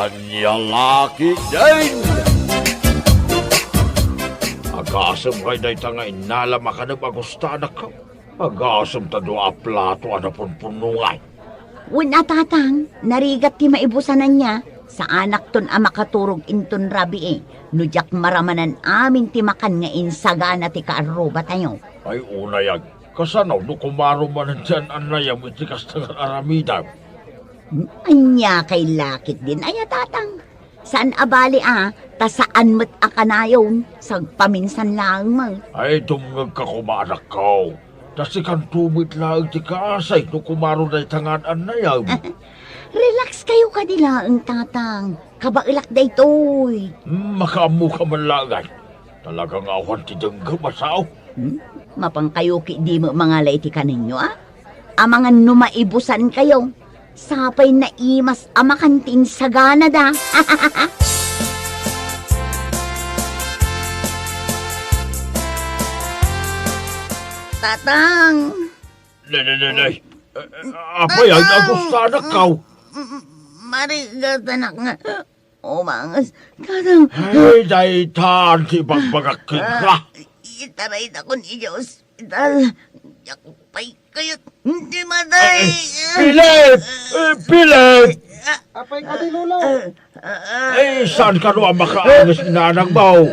Anya laki din! Agasam kay day tanga inala makanag agustan ka. Agasam ta doa plato ana punpunungan. Wala tatang, narigat ti maibusanan niya. Sa anak ton makaturog inton rabi Nujak maramanan amin ti makan nga insagana ti kaaruba tayo. Ay unayag, kasanaw no kumaro man dyan anayam iti kastangan aramidam. Anya kay lakit din aya tatang. Saan abali ta saan mo't akanayon, sagpaminsan lang mang. Ay dumngag ka kumanak ko. Tas ikan tumit lang ti kaasay no kumaro day tangan anayam. Relax kayo kanila ang tatang. Kabailak day toy. Makaamu ka man langay. Talagang awan ti dengga masaw. Mapang kayo ki di mo mga laiti kaninyo Amangan numaibusan kayo. Sapay na imas amakantin sagana da. Tatang. Nay. Apay ay agustana kaw. Marigat anak nga. Umangas. Tatang. Ay day taan ti bagbagakkin ka. Itaray na ko ni ospital. Yakupay kayo. Hindi maday. Pilip! Apay ka di lolo. Ay, saan ka no ang makaangas inanang mo?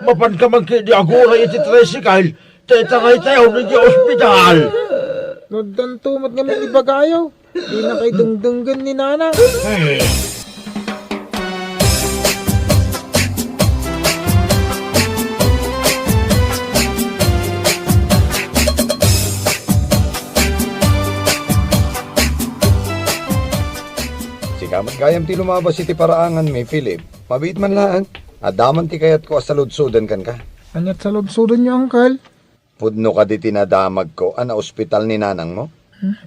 Mapan ka man kidi agura iti tricycle. Tetaray tayo na di ospital. Nagdan tumat nga may ibagayaw. Di na kay dungdunggan ni nana. Ay, Kamat gayam ti lumabas iti paraangan may Philip. Mabit man lang. Adaman ti kayat ko asaludsudan kan ka. Anyat sa lobsudan niyo, uncle. Pudno ka di tinadamag ko ana ospital ni nanang mo.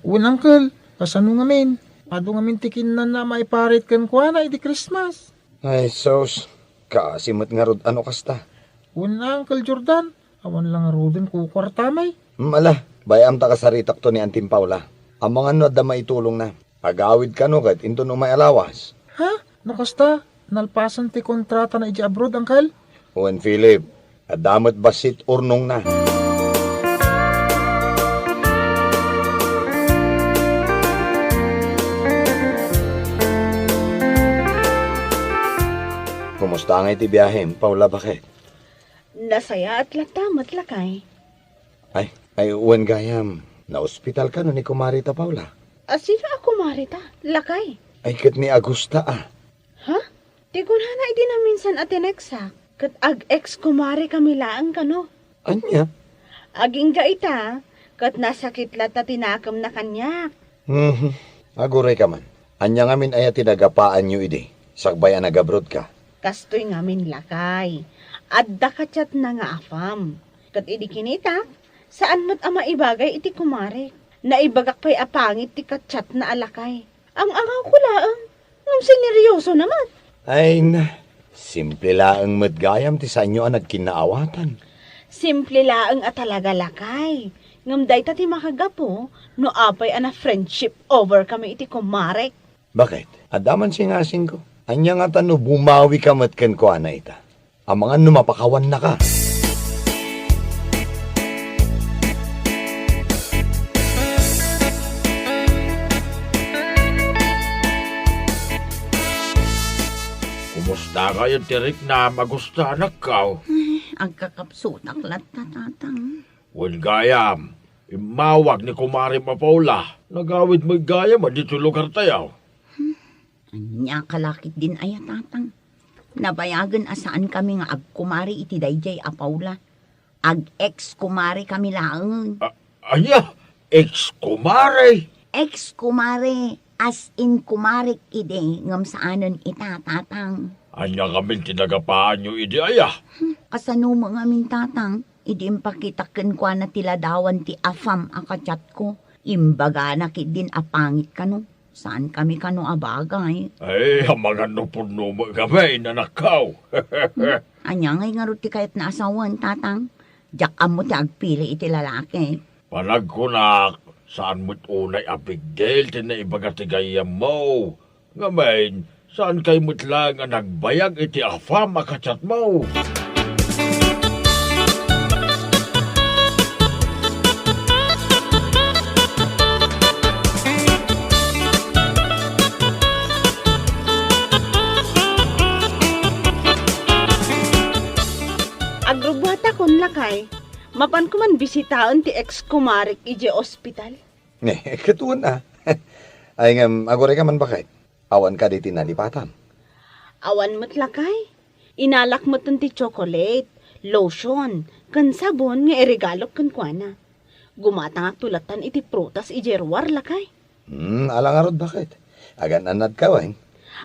Uncle. Kasano ngamin? Ado ngamin tikin na maiparit kan kwa na iti Christmas. Ay sos. Kasimot nga rod ano kasta. Uncle Jordan. Awan lang rodin ko kwartamay. Mala. Bayam ta kasaritak to ni Antim Paula. Ang mga no da maitulong na. Agawid ka no kat into no may alawas. Ha? Nakasta? Nalpasan ti kontrata na iti abroad, uncle? Uwan Philip. Adamot basit urnong na. Kumusta nga iti biyahe, Paula, bakit? Nasaya at latamat lakay. Ay, uwan gayam. Na-ospital ka no ni Kumarita, Paula. Sino ako marita? Lakay. Ay, kat ni Agusta Ha? Di ko na hindi na minsan atineksa. Kat ag-ex kumari kami laang kano. Anya? Aging ka ita. Kat nasakit lata tinakam na kanya. Aguray ka man. Anya ngamin ay tinagapaan nyo idi. Sakbayan nagabrod ka. Kastoy ngamin lakay. Adda kachat na nga afam. Kat idi kinita, saan mo't ama ibagay iti kumari? Naibagak pa'y apangit ti kachat na alakay. Ang angaw ko laang. Ngam sineryoso naman. Ay na, simple laang madgayam ti sa inyo ang nagkinaawatan. Simple laang at talaga lakay. Ngam day ta ti makagapo, no apay ana friendship over kami iti kumarek. Bakit? Adaman singasing ko. Anya nga tano bumawi ka matken ko ana ita. Ang mga numapakawan na ka. kumusta kayo tirik na magustahan ka? Ang kakapsutak lat tatang. Wan gayam, imawag ni Kumari Paula. Nagawid mo gayam, dito lugar tayo. Anya kalakit din aya tatang. Nabayagan asaan kami nga agkumari iti dayjay a Paula. Ag-ex kumari kami lang. Anya, ex-Kumari. Ex kumari, as in kumarik ide ngam saanan ita tatang. Anya kami tinagapaan nyo idi aya. Kasano mo ngamin tatang, idi impakitaken kwa na tiladawan ti afam akatsat ko. Imbaga na din apangit kano. Saan kami kano abagay? Ay, ang mga nupuno mo kami, nanakaw. Anya ngay nga ruti kayat na asawan tatang. Diyak amo ti agpili iti lalaki. Panag ko na, saan mo't unay abigdel, tinaibaga tigayam mo. Ngamain, Saan kay mutlang nga nagbayag iti afam makachat mo? Agrobata kon lakay. Mapan ko man bisitaon ti ex-kumarik ije ospital. Katuon na. Ay agore ka man bakit? Awan ka di tinalipatan. Awan mo't lakay. Inalak mo ti chocolate, lotion, kan sabon nga iregalo kan kuana. Gumata nga tulatan iti prutas ijerwar lakay. Ala nga rod bakit? Agan anad ka wain.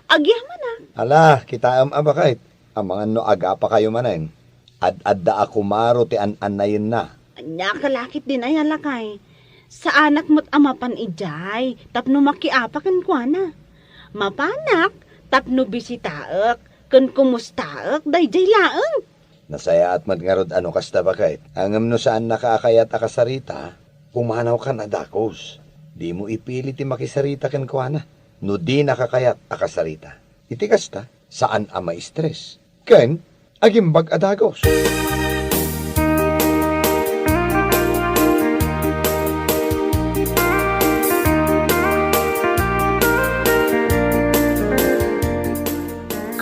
Agyaman na. Ala, kita bakit? Ang mga no aga pa kayo manen. Ad-adda ako maro ti an-anayin na. Anya kalakit din ay lakay. Sa anak mo't amapan ijay, tapno makiapa kan kuana. Mapanak, tapno bisitaek, kan kumustaek, dayjay laeng. Nasaya at madngarod ano kasta bakit? Angam no saan nakaakayat akasarita, pumanaw ka na dakos. Di mo ipili ti makisarita ken kuana. No di nakakayat akasarita. Iti kasta, saan ama stress? Ken, agimbag adagos.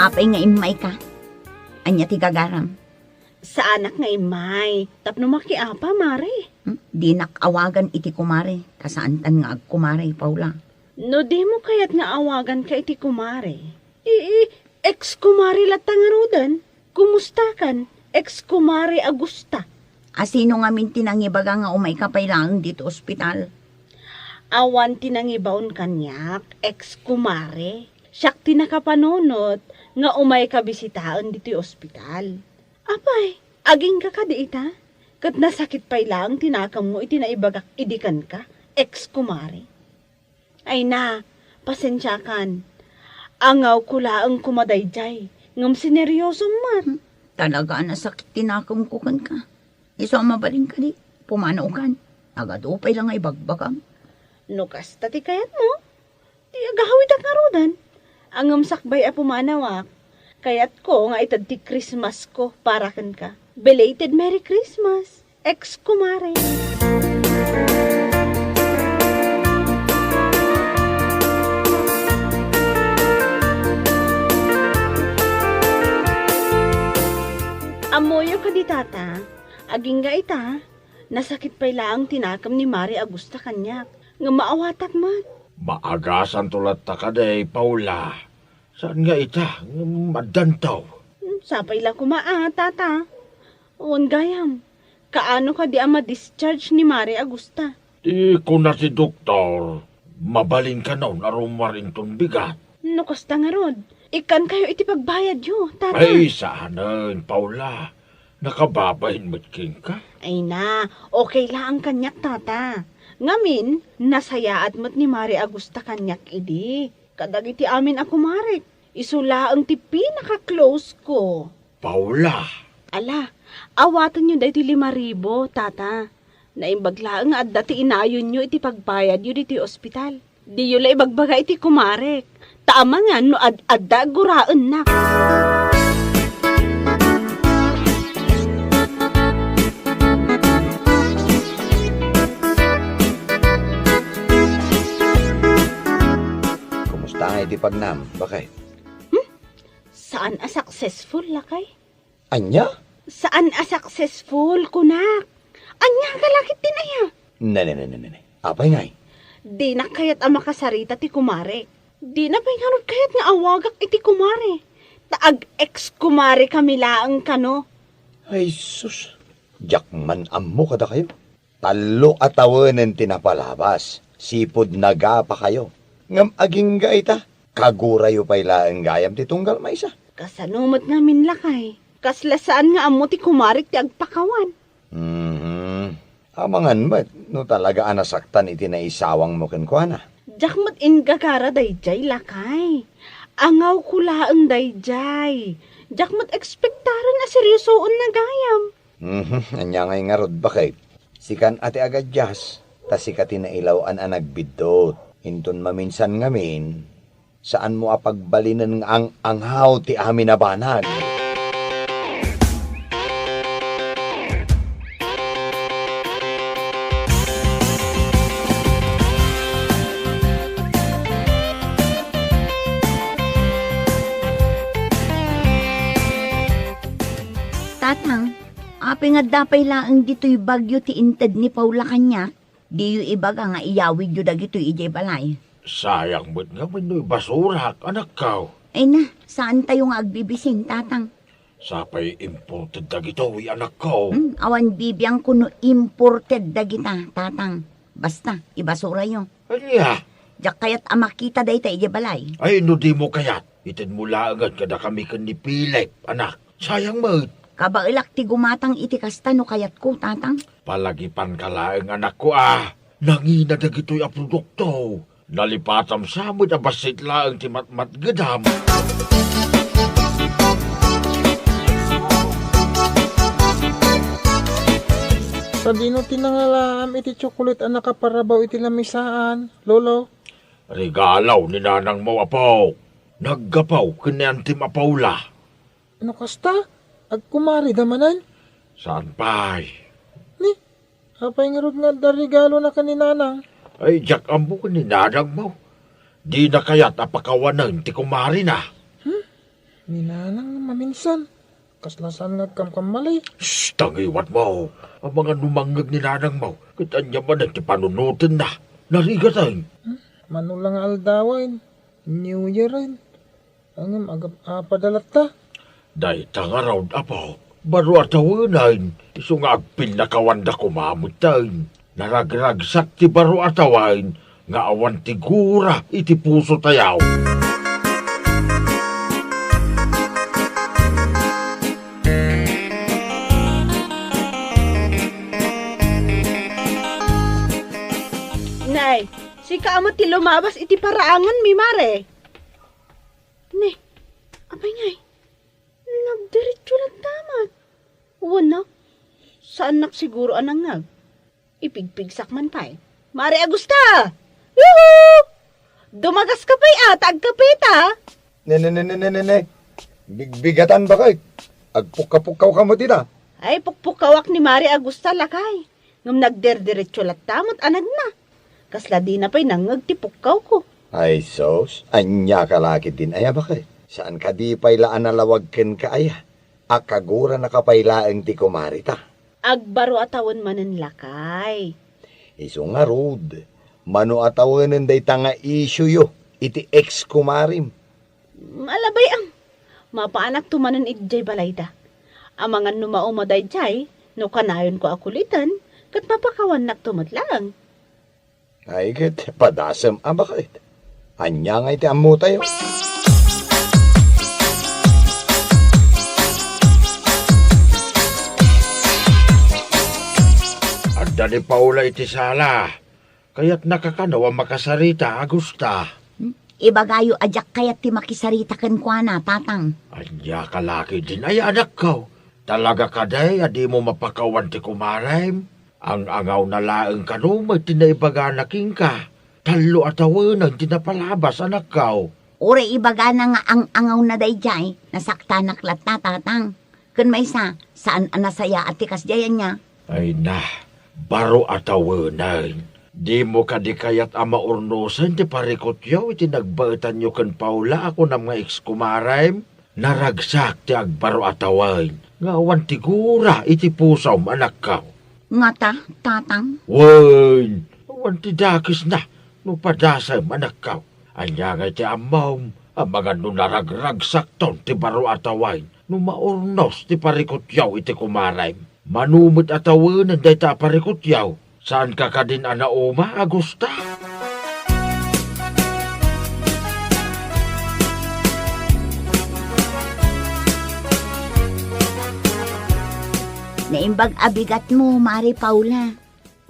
Apay nga imay ka. Anya ti gagaram. Sa anak nga imay, tapno makiapa, mare. Di nakawagan iti kumare. Kasaan tan nga agkumare, Paula. No di mo kayat nga awagan ka iti kumare. Ex-kumare latangarudan. Kumusta kan? Ex-kumare Agusta. Asino nga min tinangibaga nga umay ka pailang dito ospital. Awan tinangibaon kanyak, ex-kumare. Siyak tinakapanunot nga umay ka bisitaon dito ospital. Apay, aging ka di ita? Kat nasakit pa'y lang tinakam mo iti naibagak idikan ka, ex-kumare. Ay na, pasensya kan. Angaw kula ang kumadayjay. Ngam sineryoso man. Talaga na sakit tinakam ko kan ka. Iso ang mabaling ka di. Pumanaw kan. Agadupay lang ay bagbagam. Nukas tati kayat mo. Di agahawid ak ngarudan. Ang sakbay a pumanawak. Kayat ko nga itad ti Christmas ko para kan ka. Belated Merry Christmas, ex-kumare. Amoyo ka di tata, aging ga ita, nasakit pa'y lang tinakam ni Mari Agusta kanyak, nga maawatak mat. Maagasan tulat ta ka day, Paula. Saan nga ita? Madantaw. Sapay lang kumaa, tata. Uwan gayam, kaano ka di ama discharge ni Mari Agusta? Di ko na si doktor. Mabalin ka na narumarin tong bigat. Nukas ta nga rod, ikan kayo iti pagbayad yo, tata. Ay, saanan, Paula. Nakababahin mo't king ka? Ay na, okay lang ang kanyak, tata. Ngamin, nasayaat mo't ni Mari Agusta kanyak idi. Kadag iti amin ako, Marik. Isula ang ti pinaka-close ko. Paula. Ala, awatan nyo dahil 5,000, tata. Naimbagla nga at dati inayon nyo iti pagbayad yun iti ospital. Di yun la ibagbaga iti kumarek. Taama nga no ad-adda guraan na. Kumusta nga iti pagnam? Bakit? Saan a successful, lakay? Anya? Saan a successful, kunak? Anya kalakit din aya. Ne. Apay ngay? Di na kayat ang makasarita ti kumare. Di na pahinganod kayat nga awagak iti kumare. Taag ex-kumare kami laang kano. Ay sus, jakman ammo kada kayo. Talo atawanan tinapalabas. Sipod naga pa kayo. Ngam aging gaita. Kagurayo pa'y laang gayam ti tunggal maysa. Kasanumot nga minlakay. Kaslasaan nga amo ti kumarik ti agpakawan. Amangan ba't no talaga anasaktan iti naisawang mo kenkwana? Jakmat ingagara dayjay lakay. Angaw kulaang dayjay. Jakmat ekspektaran na seryosoon na gayam. Anya ngay nga rod bakit? Sikan ati agad jas, ta sikati na ilawan ang nagbidot. Inton maminsan ngamin, Saan mo apagbalinan ang anghaw ti amin na banag? Tatang, api nga dapay laang dito'y bagyo ti inted ni Paula kanya. Di yu ibaga nga iyawid yu dagito'y ijay balay. Sayang mo't nga mano'y basura, anak kaw. Ay na, saan tayo nga agbibisin, tatang? Sapay imported dagito, anak kaw. Awan bibiyang kuno imported dagita, tatang. Basta, ibasura yung. Anya, Diyak kayat amakita day tayo balay. ay no di mo kayat. Itin mo laangan kada kami kan ni Pilip, anak. Sayang mo't. Kabailak ti gumatang iti kasta no kayat ko, tatang. Palagipan ka laang anak ko Nangina dagito'y a produkto. Nalipatam sa mo't abasit laang ti matmat gadam. Sa dino tinangalaam iti chocolate ang nakaparabaw iti lamisaan, lolo. Regalaw ni nanang mo apaw. Naggapaw kinyantim apawla. Ano kasta? Agkumari damanan? Saan pa'y? Ni, apay nga rod nga da regalo na kaninanang. Ay, jak ambo ni nanang mo. Di na kaya't apakawanan ti kumari na. Ninanang maminsan. Kaslasan nga kamkamali. Shh, tangiwat mo. Ang mga numangag ni nanang mo. Kitanya man ti panunutin na. Narigatan. Manulang aldawain. New Year rin. Ang padalat ta. Day tangaraw apaw. Baro atawanan. Iso nga agpil na kawanda kumamutan. Naragragsak ti baro atawain. Nga awan ti gura iti puso tayaw. Nay, si kaamot ti lumabas iti paraangan mi mare. Ne, abay ngay. Nagdiretso lang tamat. Wala. Saan nak siguro anang nag? Ipigpigsak man pa'y. Mare Agusta! Yuhu! Dumagas ka pa'y atag kapita. Ne. Bigbigatan ba kay? Agpukapukaw ka mo tita. Ay, pukpukawak ni Mare Agusta lakay. Ngam nagderdiretso lang tamat anag na. Kasla di na pa'y nangagtipukaw ko. Ay sos, anya ka laki din aya ba kay? Saan ka di paylaan nalawag ken ka aya? Akagura na kapaylaan ti kumarita. Agbaro atawan manen lakay. Iso nga rod. Mano atawanan day tanga isyu yo. Iti ex-kumarim. Malabay ang mapaanak tumanan idjay balayda. Amangan numao mo day jay, no kanayon ko akulitan, kat mapakawan nak tumatlang. Ay ket, padasam abakit. Anya nga iti ammo tayo. Adda ni Paula iti sala. Kaya't nakakanawa makasarita, Agusta. Ibagayo ajak kayat ti makisarita ken kuana, tatang. Anya kalaki din ay anak ko. Talaga ka day, adi mo mapakawan ti kumarem. Ang angaw na laeng kanumay tinaibaga na king ka. Talo at awanan tinapalabas anak ko. Ure ibaga na nga ang angaw na dayjay, nasakta naklat na, tatang. Kun may saan anasaya at tikas jayan niya? Ay na, baro at awanan. Di mo ka di kaya't ama urnosan ti parikot yaw iti nagbaitan nyo kan Paula ako ng mga ex-kumarem. Naragsak ti agbaro at awan. Nga awan ti gura iti pusaw anak ko. Nga ta, tatang. Wan, awan ti dakis na. No padasay anak ko. Anya nga ti amaw. Ang mga nunaragragsak ton ti baro at awan. No maurnos ti parikot yaw iti kumarem. Manumit at awan day ta parikot yaw. Saan ka ka din anaoma, Agusta? Naimbag abigat mo, Mari Paula.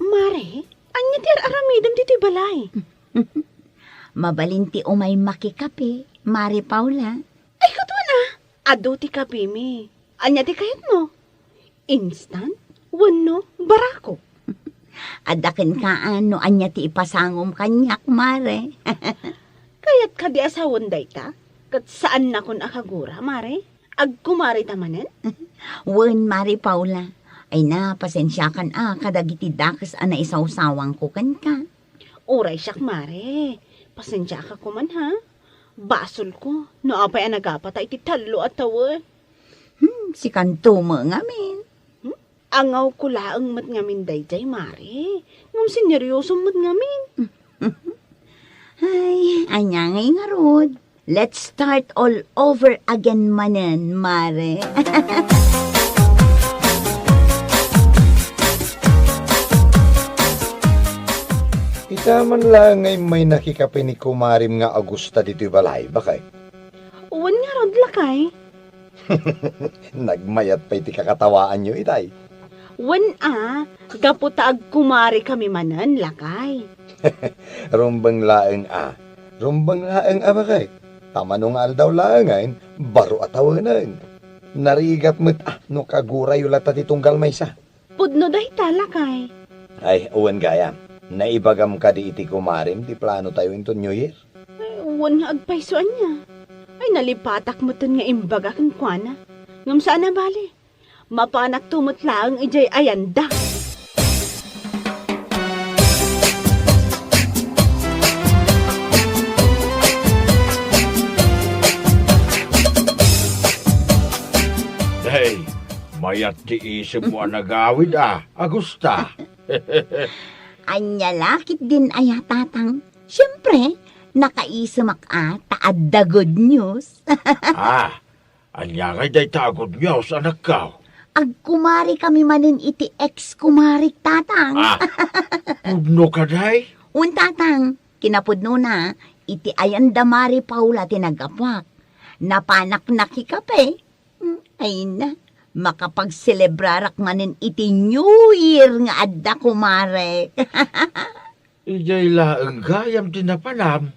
Mare, anya ti aramidam dito'y balay. Mabalinti umay makikape, Mari Paula. Ay, katwa na. Ado ti kapimi. Anya ti kayat mo? Instant? Wano? Barako? Adaken ka ano anya ti ipasangom kanyak, Mare. Kayat ka di asawon day ta? Kat saan na kun akagura, mare? Ag kumari tamanen? Wen, Mari Paula. Ay na, pasensya kan kadagiti dakes na isawsawang ko kan ka. Uray siyak, mare. Pasensya ka kuman, ha? Basol ko. Naapay ang nagapatay ti talo at tawa. Si kanto mo ngamin. Angaw ko laang mat ngamin dayjay, mare. Ngam sineryoso mat ngamin. Ay, anya ngay nga rod. Let's start all over again manen, Mare. Ita man lang ay may nakikape ni kumarim nga Augusta dito'y balay, bakay? Uwan nga rod lakay. Nagmayat pa iti kakatawaan nyo, itay. Wan gaputaag kumari kami manan, lakay. Rumbang laeng bakay? Tama nung aldaw laangain, baro atawanan. Narigat mo't no kaguray ulata ti tunggal maysa. Pudno dahi talakay. Ay, uwan gayam. Naibagam ka di iti kumarim, di plano tayo into New Year. Uwan nga agpaysoan niya. Ay nalipatak mo ton nga imbaga kang kwana. Ngam saan na bali? Mapanak tumot lang ijay ayanda. Hey, mayat ti isip mo ang nagawid Augusta. Anya lakit din ay tatang. Siyempre, nakaisamak taadda good news. Anya kay day tagod niyo sa anak ka. Agkumari kami manin iti ex-kumarik tatang. Pudno ka day? Un tatang, kinapudno na, iti ayanda Mari Paula tinagapak. Napanak nakikape. Ay na, makapag-celebrarak manin iti New Year nga adda kumare. Ijay laeng gayam tinapanam.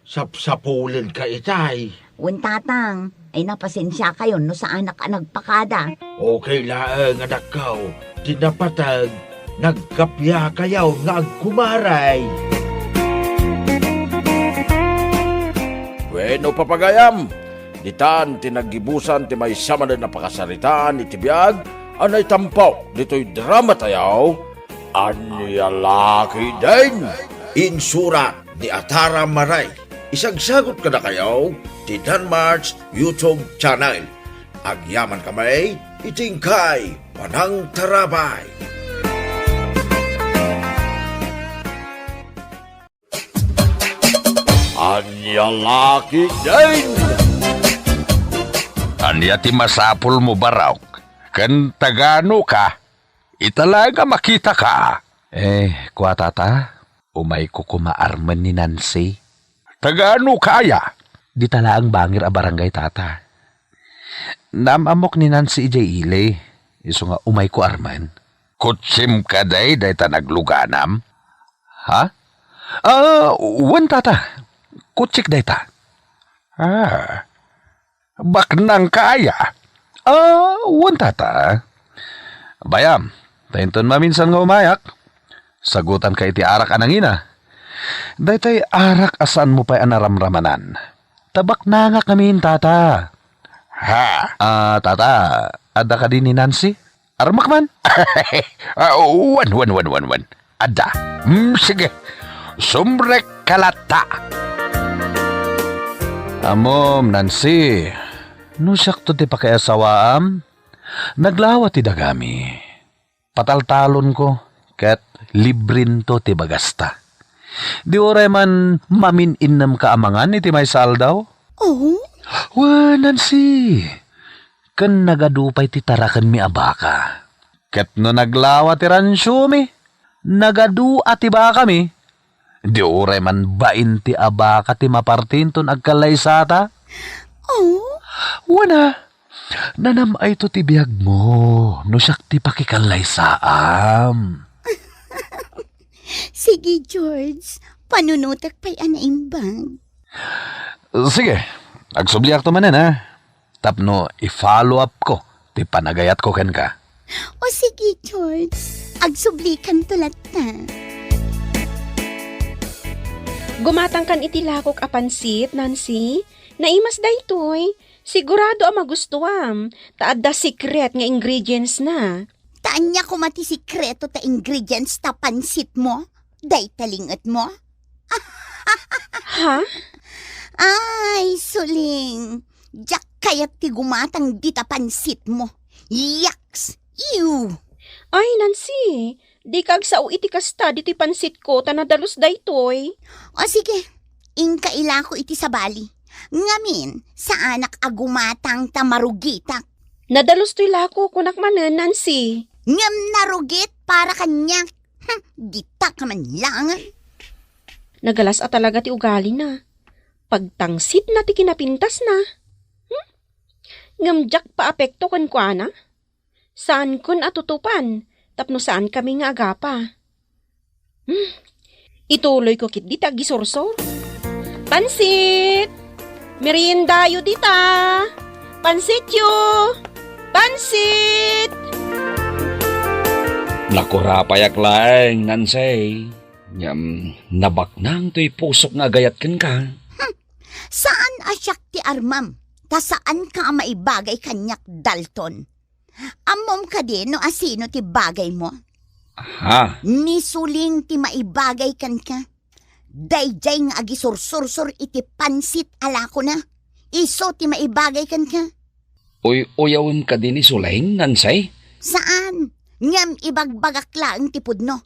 Sapsapulin ka itay. Un tatang, ay napasensya kayo no sa anak nagpakada. Okay laeng anak ka. Tinapatag. Nagkapya kayaw nga agkumaray. Bueno papagayam. Ditan tinagibusan ti may sama na napakasaritaan iti biyag anay tampaw dito'y drama tayaw anyalaki din insura ni Atara Maray isagsagot ka na kayaw ti Danmar's YouTube channel agyaman kamay itingkay panang tarabay. Anyalaki din. Anya ti masapul mo baraw? Kan tagano ka? Italaga makita ka. Kwa tata, umay ko kumaarman ni Nancy. Tagano kaya? Di talaang bangir a barangay tata. Namamok ni Nancy ijay ile. Iso nga umay ko arman. Kutsim ka day ta nagluganam? Ha? Wan tata. Kutsik day ta. Baknang kaya? Wan tata. Bayam, tainton maminsan nga umayak. Sagutan ka iti arak anangina. Daytay arak asan mo pa'y anaramramanan. Tabak na nga kami tata. Ha? Tata, ada ka din ni Nancy? Armak man? Wan. Ada. Sige. Sumrek kalata. Amom, Nancy. Nusak to ti pakiasawaam. Naglawa ti dagami. Pataltalon ko. Ket librin to ti bagasta. Di oray man mamin-innam ka amangan iti may saldaw? Oh? Wah, Nancy. Kan nagadupay ti tarakan mi abaka. Ket no naglawa ti ransyo mi. Nagadu ati baka mi. Di oray man bain ti abaka ti mapartinton agkalaysata? Oh? Wana, nanamay to ti biyag mo. No siyak ti pakikallaysaam. Sige, George. Panunutak pa'y anaimbang. Sige, agsubliak to manan ha. Tapno, i-follow up ko. Ti panagayat ko ken ka. O sige, George. Agsublikan tulat na. Gumatang kan iti lakok a pansit, Nancy. Naimas daytoy. Sigurado ang magustuam. Taadda secret nga ingredients na. Taan niya ko mati sikreto ta ingredients ta pansit mo? Day talingat mo? Ha? Ay, suling. Diyak kayat ti gumatang di ta pansit mo. Yaks! Ew! Ay, Nancy. Di kag sao iti kasta diti pansit ko tanadalos daytoy. O sige, ingkaila ko iti sabali. Ngamin, sa anak agumatang ta marugitak. Nadalos to'y lako kunak manen, Nancy. Ngam narugit para kanya. Gita ka man lang. Nagalas a talaga ti ugali na. Pagtangsit na ti kinapintas na. Ngamjak pa apekto kan kwa na. Saan kun atutupan? Tapno saan kami nga agapa? Ituloy ko kit dita gisursor. Pansit! Meriendayo dita! Pansit yo! Pansit! Nakurapayak lang, Nansay. Nabaknang to'y pusok nga gayat ken ka. Saan asyak ti armam? Ta saan ka maibagay kanyak Dalton? Amom ka din no asino ti bagay mo? Ha? Ni suling ti maibagay kan ka? Dayjay nga agisursur iti pansit ala ko na. Iso ti maibagay kan ka? Uyawin ka din ni Sulaing, Nansay? Saan? Ngam ibagbagak laang ti pudno.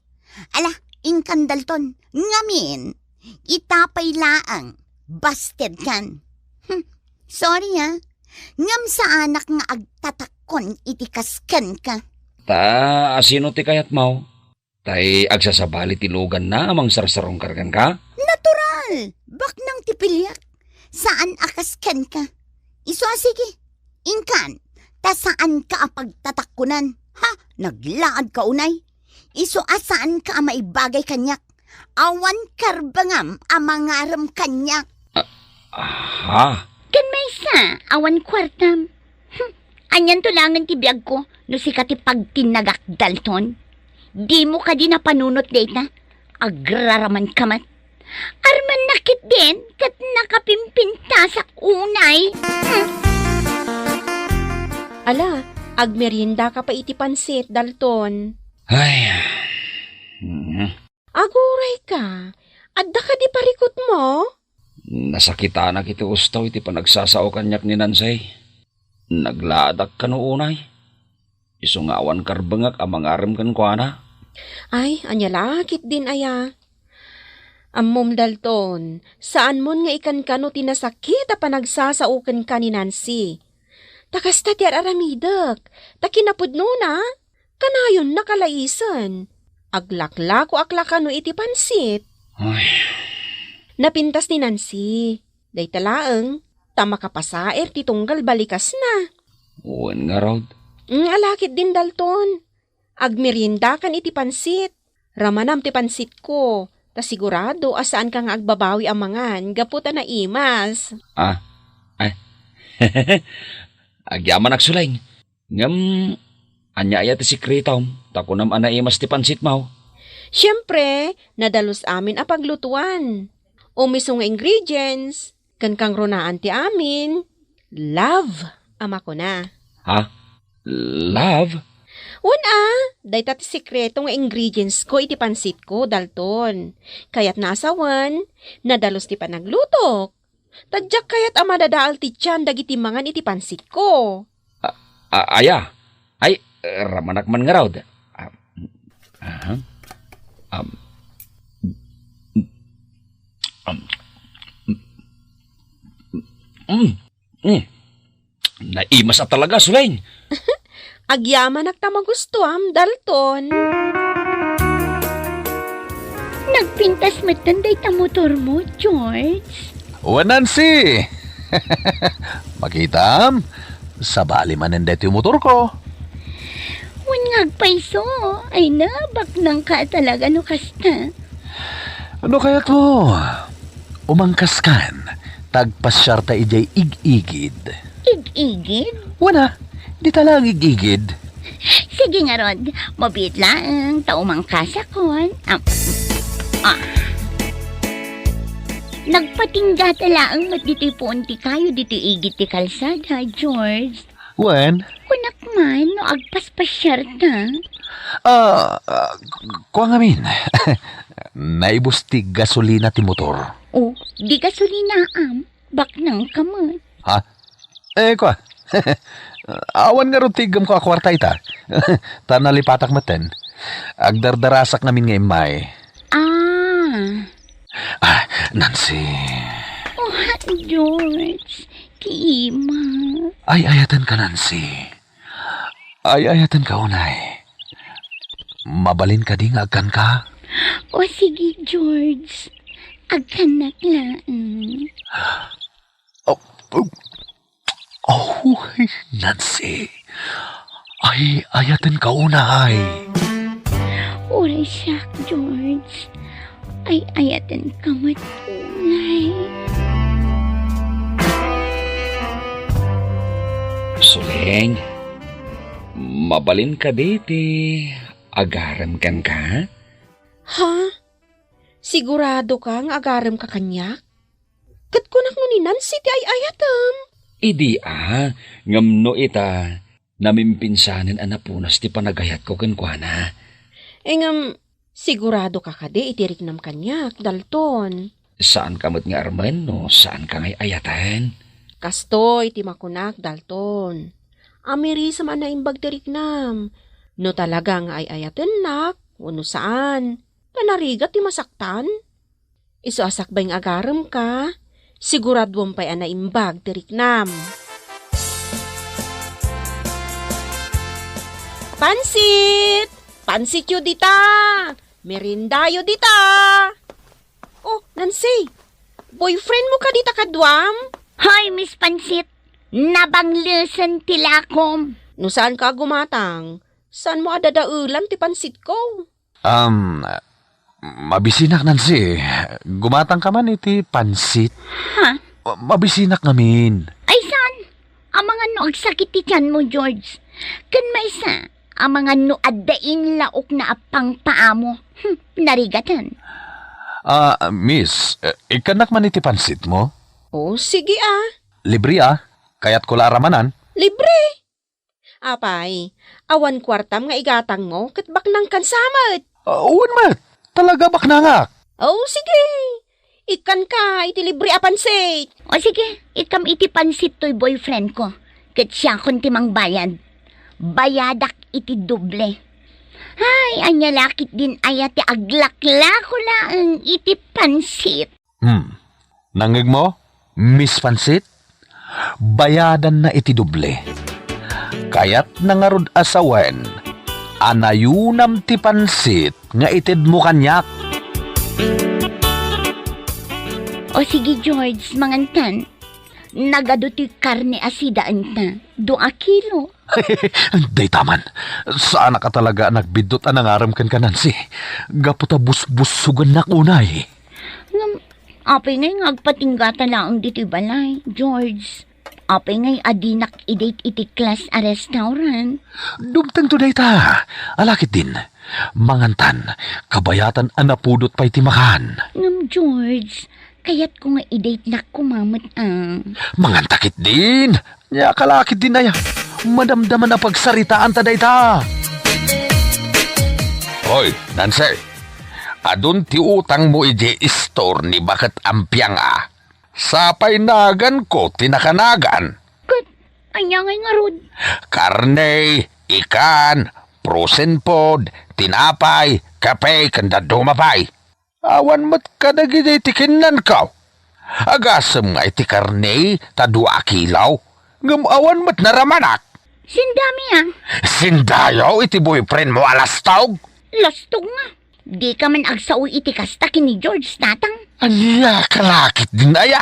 Ala, ingkan Dalton, ngamin, itapay laang, busted kan. Sorry ha, ngam sa anak nga agtatakon iti kasken ka. Ta, asino ti kayat mo? Tay agsasabali ti lugan na amang sarsarong kargan ka? Natural, baknang ti pilyak. Saan akasken ka? Iso sige, ingkan, ta saan ka apagtatakunan? Ha, naglaad ka unay. Iso asaan ka maibagay kanyak? Awan karbangam amangaram kanyak. Ha? Kan may sa, awan kwartam. Anyan tulangan ti biyag ko, no si katipag tinagak Dalton. Di mo ka di napanunot data, agraraman kamat. Arman nakit din, kat nakapimpinta sa unay. Ala, agmerienda ka pa iti pansit, Dalton. Ay. Aguray ka. Adda ka di parikot mo? Nasakita na kiti ustaw iti panagsasao kanyak ni Nansay. Nagladak ka no unay. Isungawan karbangak amangaram kan kwa na. Ay, anyalakit din aya. Ammom Dalton, saan mon nga ikan ka no tinasakit a panagsasaukan ka ni Nancy? Takasta ti aramidak, takinapudno na, kanayon nakalaisan. Aglaklako aklaka no iti pansit. Ay. Napintas ni Nancy, day talaang, tama kapasaer ti tunggal balikas na. Uwan nga raw. Alakit din Dalton. Agmerienda kan iti pansit. Ramanam ti pansit ko. Ta sigurado asaan ka nga agbabawi ang mangan. Gaputa na imas. Ah? Ay. Agyaman agsulaing. Ngam, anya aya ti sikretom. Takunam anaimas ti pansit mo. Siyempre, nadalos amin a paglutuan. Umiso nga ingredients. Kan kang runaan ti amin. Love, ama ko na. Ha? Love? Una, day tati sikreto nga ingredients ko iti pansit ko, Dalton. Kaya't nasawan, nadalos ti panaglutok. Tadyak kayat amadadaal ti tiyan dagiti mangan iti pansit ko. Aya? Ay, ramanak man nga raw. Naimas at talaga, Sulaing. Agyaman at tamagustuam, Dalton. Nagpintas mo tanday ta motor mo, George. O, Nancy! Makitam, sabali man hindi yung motor ko. Wangag paiso, ay nabak nang ka talaga no kasta. Ano kaya't mo? Umangkas kan, tagpasyarta ijay igigid. Igigid? Wala, di talang igigid. Sige nga Rod, mabit lang, taumang kasakon. Nagpatingga tala ang mat dito'y punti kayo dito'y igit ti kalsada, George. Wen? Kunak man, no agpaspasyar ta. Kuha ngamin. Naibos ti gasolina ti motor. Oh, di gasolina baknang ka man. Ha? Kuha. Awan nga ron tigam ko akwarta ita. Tanalipatak maten. Agdardarasak namin ngayon may. Nancy. Oh, George. Kima. Ay, ayatan ka, Nancy. Ay, ayatan ka, unay. Mabalin ka ding agkan ka. O sige, George. Agkanak lang. Nancy. Ay, ayatan ka, unay. Oray siya, George. Ay, ayatan ka matunay. Suleng, mabalin ka diti. Agaram kan ka? Ha? Sigurado ka nga agaram ka kanyak? Kat kunak no ni Nancy ti ay ayatam. Idi ngamno ita, namimpinsanin anapunas ti panagayat ko kenkwana. Sigurado ka kade itiriknam kanyak, Dalton. Saan kamot nga arman no? Saan ka ngay ayatan? Kastoy, ti makunak, Dalton. Amiri sa man na imbag tiriknam. No talaga nga ay ayaten nak, wano saan. Tanarigat ti masaktan. Iso asakbay nga agaram ka, siguradwom pa'y ana imbag tiriknam. Pansit! Pansit yu dita! Merinda yu dita! Oh, Nancy! Boyfriend mo ka dita kadwam? Hoy, Miss Pansit. Nabanglusan tilakom. No saan ka gumatang? Saan mo adadaulan ti pansit ko? Mabisinak, Nancy. Gumatang ka man iti pansit. Ha? Mabisinak ngamin. Ay, saan? Ang mga no agsakit ti tiyan mo, George. Kan maysa, ang mga no addain laok na apang paamo. Narigatan. Miss, ikanak man iti pansit mo? Oh, sige Libre kaya't kula ramanan. Libre! Apay, awan kwartam nga igatang mo, kat baknang kansamat. Uwan mat, talaga baknangak. Oh, sige. Ikan ka, iti libre pansit. O sige, ikam iti pansit to'y boyfriend ko. Kat siya kun timang bayad. Bayadak iti doble. Ay, anya lakit din ayati aglakla ko lang iti pansit. Nangig mo, Miss Pansit? Bayadan na iti doble. Kaya't nangarod asawen, anayunam ti pansit nga itid mo kanyak. O sige, George, mangantan. Nagado ti karne asidaan ta. 2 kilo. Day taman, saan ka talaga nagbidot nangaram kan ka, Nancy? Gaputa bus-busugan na kunay. Apay ngay agpatinggata lang dito balay, George. Apay ngay adinak i-date iti class a restaurant. Dumtang to day ta. Alakit din. Mangantan, kabayatan anapudot pa iti makan. George, kaya't ko nga i-date na kumamot Mangantakit din. Ya kalakit din na ya. Madamdaman na pagsaritaan ta day ta. Hoy, Nancy. Adun ti utang mo ije store ni bakit ampiang Sapay nagan ko tinakanagan. Anya ngay nga rod. Karne, ikan, frozen pod, tinapay, kape, kanda dumapay. Awan mat kadagid tikinan ka. Agasam nga iti karne, ta 2 kilaw. Ngamawan mat naramanak. Sindami Sindayaw iti boyfriend mo alastog. Lastog nga. Di ka man agsao iti kasta kini George tatang. Anya, kalakit din aya.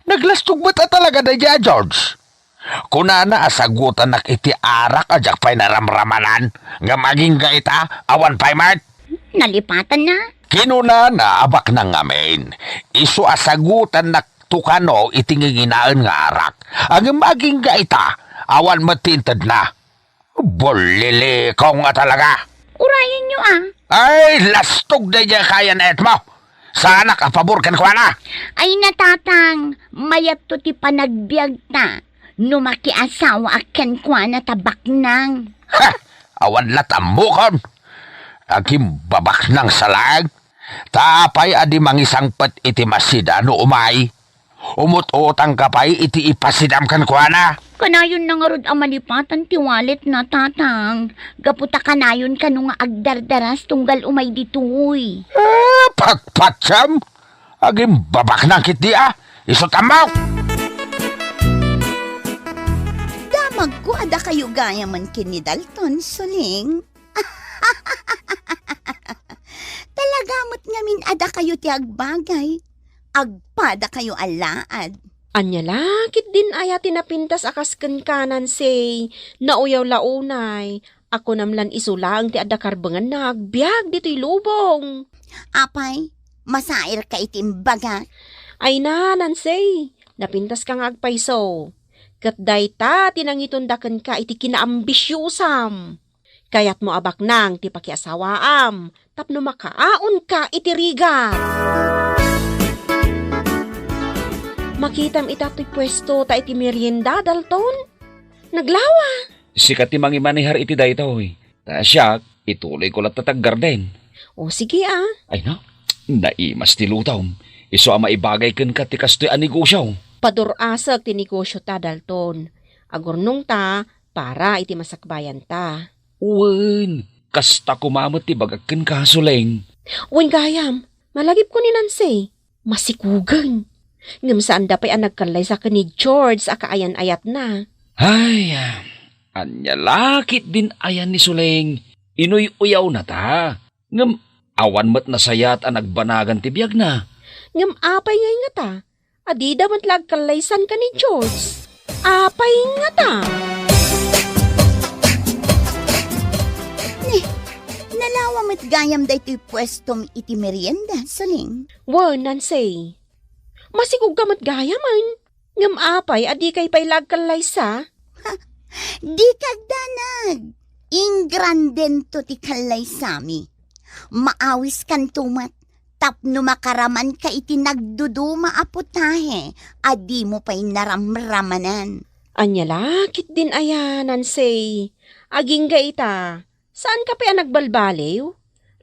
Naglastog ba ta talaga na dya, George? Kunana asagutan nak iti arak ajak pa'y naramramanan. Nga maging gaita, awan pa'y mart. Nalipatan na. Kinuna na abak na ngamin. Isu asagutan nak tukano itinginginaan nga arak. Ang maging gaita, awan matintad na. Bolili ko nga talaga. Urayan nyo Ay, lastog na dyan kaya na mo. Sa anak, pabor kan ko na. Ay natatang, mayat to ti panagbiag ta. No makiasawa aken kwa na tabak nang. Ha! Awan latam mo kon. Akim babak ng salag. Tapay adi mangisangpet iti masida no umay. Umut-utang kapay iti ipasidam kan ko na. Kanayon na nga rod ang malipatan ti walet na tatang. Gaputa kanayon ka nung agdardaras tunggal umay ditoy. Pagpatsam. Agim babak ng kit di Isot amaw. Magkuada kayo gaya man kini Dalton, Suling. Talagamot ngamin ada kayo ti agbagay. Agpada kayo alaad. Anya lakit din aya tinapintas akas ken kanan say, nauyaw launay. Ako namlan isulang ti adda karbengan nagbiag dito'y lubong. Apay, masair ka itimbaga. Ay na, Nansay, napintas ka nga agpayso. Kat dayta tinangitundaken ka iti kinaambisyusam. Kayat mo abak nang ti pakiasawaam, tapno makaaon ka iti rigat. Makitam itato'y pwesto ta iti merienda, Dalton. Naglawa. Sikat ti mangimanihar iti daytoy. Ta siya, ituloy ko lang tatag garden. O sige Ay na, naimas ti lutaw. Iso ang maibagay ken ka ti kastoy anegosyaw. Padurasag ti negosyo ta, Dalton. Agurnong ta, para iti masakbayan ta. Uwan, kasta kumamot ti bagag ken kasuleng. Uwan gayam, malagip ko ni Nancy. Masikugan. Ngam saan da pa'y nagkalay sa ni George akaayan-ayat na. Ay, anya lakit din ayan ni Suleng. Inuy-uyaw na ta. Ngam, awan mat nasayat ang nagbanagan ti biyag na. Ngam apay ngay nga ta. Adida mat lagkalaysan ka ni George. Apay nga ta. Nalawa met gayam da ito'y pwestom iti merienda, Suling. Nancy. Masikog ka mat gayaman. Ngam apay, adi kay pa'y lagkalaysa. Di kagdanag. Ingranden to ti kalay sami. Maawis kan tumat. Tapno makaraman ka iti nagduduma aputahe. Adi mo pa'y naramramanan. Anya lakit din ayan, Nancy. Aging ga ita. Saan ka pa'y nagbalbaliw?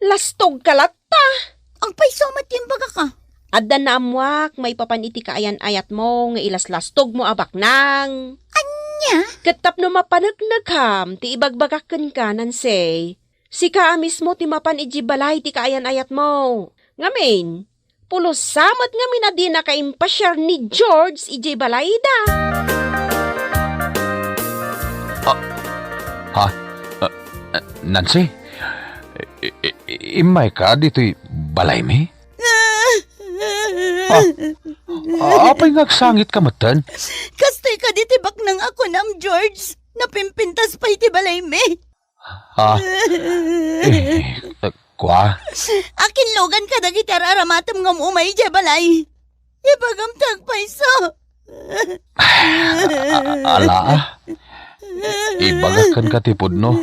Lastog ka latta. Ang paisomat yung baga ka. Adda na amwak, may papaniti ka ayan-ayat mo, nga ilaslastog mo abak nang. Anya? Katap no mapanagnagam, ti ibagbagakan ka, Nansay. Si ka mismo ti mapan ijibalay ti kaayan-ayat mo. Ngamin, pulos samat ngamin na di na kaimpasyar ni George ijibalay da. Nancy, imay ka dito'y balay mi? Apay ngagsangit ka matan? Kastoy ka ditibak ng ako nam, George. Napimpintas pa iti balay me. Kwa? Akin logan ka dagitar aramatam ngam umay di balay. Ibagam tagpaiso. Ala ibagakan ka tipod no.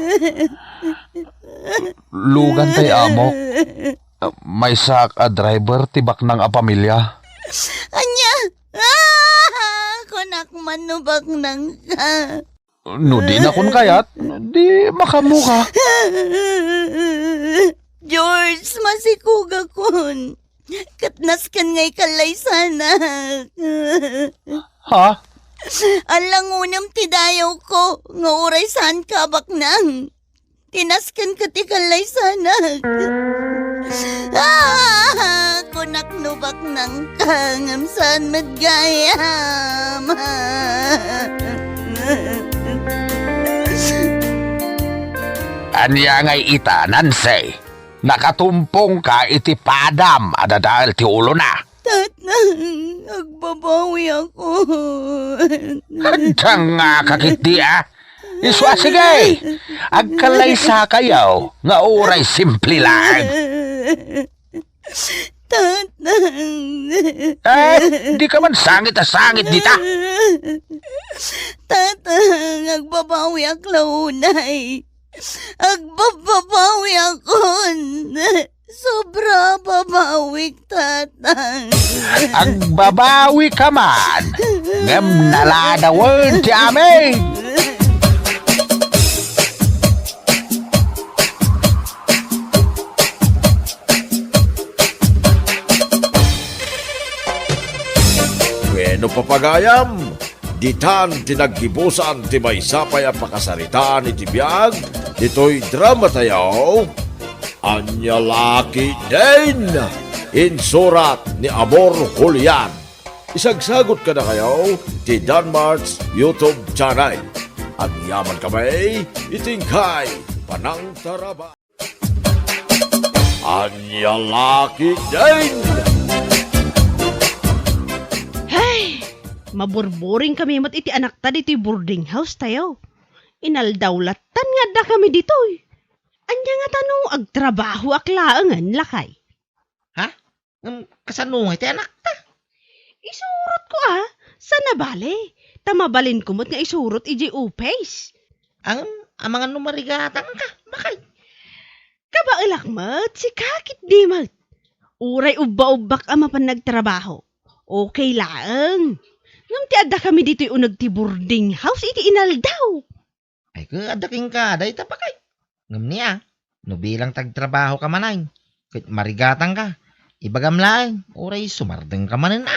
Lugan tay amok. May sak a driver tibak ng a pamilya. Anya? Kunak manubak nang ka. No di na kun kayat, di makamuka. George, masikuga kun. Katnas kan ngay kalay sana. Ha? Alangunam ti dayaw ko, nga uray saan kabak nang. Tinaskan ka ti kalay sana. Kunak nubak nang kangam saan madgayam. Anya ngay ita, Nancy. Nakatumpong ka iti padam adadal ti ulo na. Tatang, agbabawi ako. Hadang nga kakiti Iswa sige. Agkalaysa kayaw nga oray simple lang. Tatang. Di ka man sangit sangit dita. Tatang, agbabawi ako launay. Agbabawi ako. Sobra babawik, tatang. Ang babawi ka man, ngam naladawan ti amin. Bueno papagayam, ditan tinaggibusan ti may sapay a pakasaritaan iti biyag, dito'y drama tayo. Anya laki din, insurat ni Amor Julian. Isagsagot ka na kayo ti Danmarks YouTube channel. At yaman kamay, itingkay panang taraba. Anya laki din. Hay, maburburing kami mat iti anak ta dito boarding house tayo. Inaldawlatan nga da kami ditoy. Anya nga tanong agtrabaho aklaangan lakay. Kasano nga iti anak ta? Isurot ko sa nabali. Tamabalin ko mo't nga isurot iji upays. Ang mga numarigatang ka, bakay? Kabailak mat, si kakit di mat. Uray ubba-ubbak ama pan nagtrabaho. Okay lang. Ngam ti adda kami dito'y unag ti boarding house iti inaldaw. Ay adaking ka, day tapakay. Ngam niya, no bilang tagtrabaho ka manay. Kahit marigatang ka, ibagam lang, oray sumardeng ka manin na.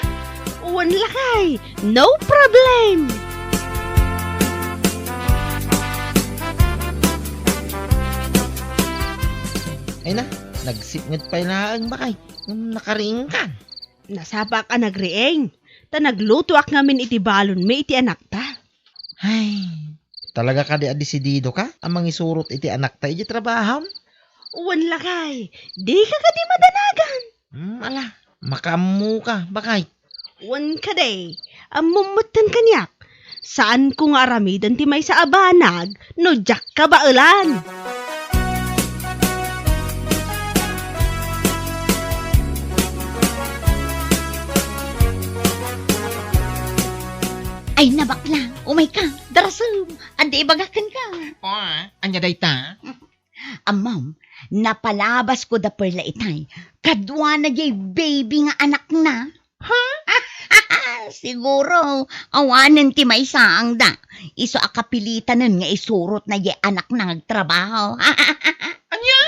Uwan lakay, no problem. Ay na, nagsipngot pa ilaan bakay. Ngam nakariing ka. Nasapa ka nagrieng. Ta naglutuak ngamin iti balon may iti anak ta. Ay, talaga ka di adisidido ka? Amang isurot iti anak ta iti trabaho? Uwan lakay, di ka di madanagan. Ala, makamu ka, bakay? Uwan ka day, amumutan kanyak. Saan kung aramidan ti may sa abanag, no jak ka bailan. Ay nabakla, umay ka, darasam, andi ibagakan ka. Anya day ta? Amam, napalabas ko da perla itay, kadwa na jay baby nga anak na. Ha? Siguro, awanan ti may saang da. Iso akapilitanan nga isurot na jay anak na nagtrabaho. Anya?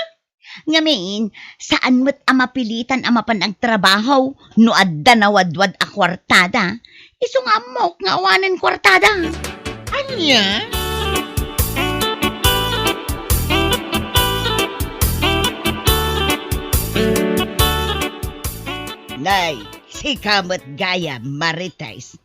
Ngamin, saan mo't amapilitan amapan nagtrabaho, no adda na wadwad a kwartada. Iso nga mo, nga awanan kwartada. Anya? Nay, si kamot gaya, Marites.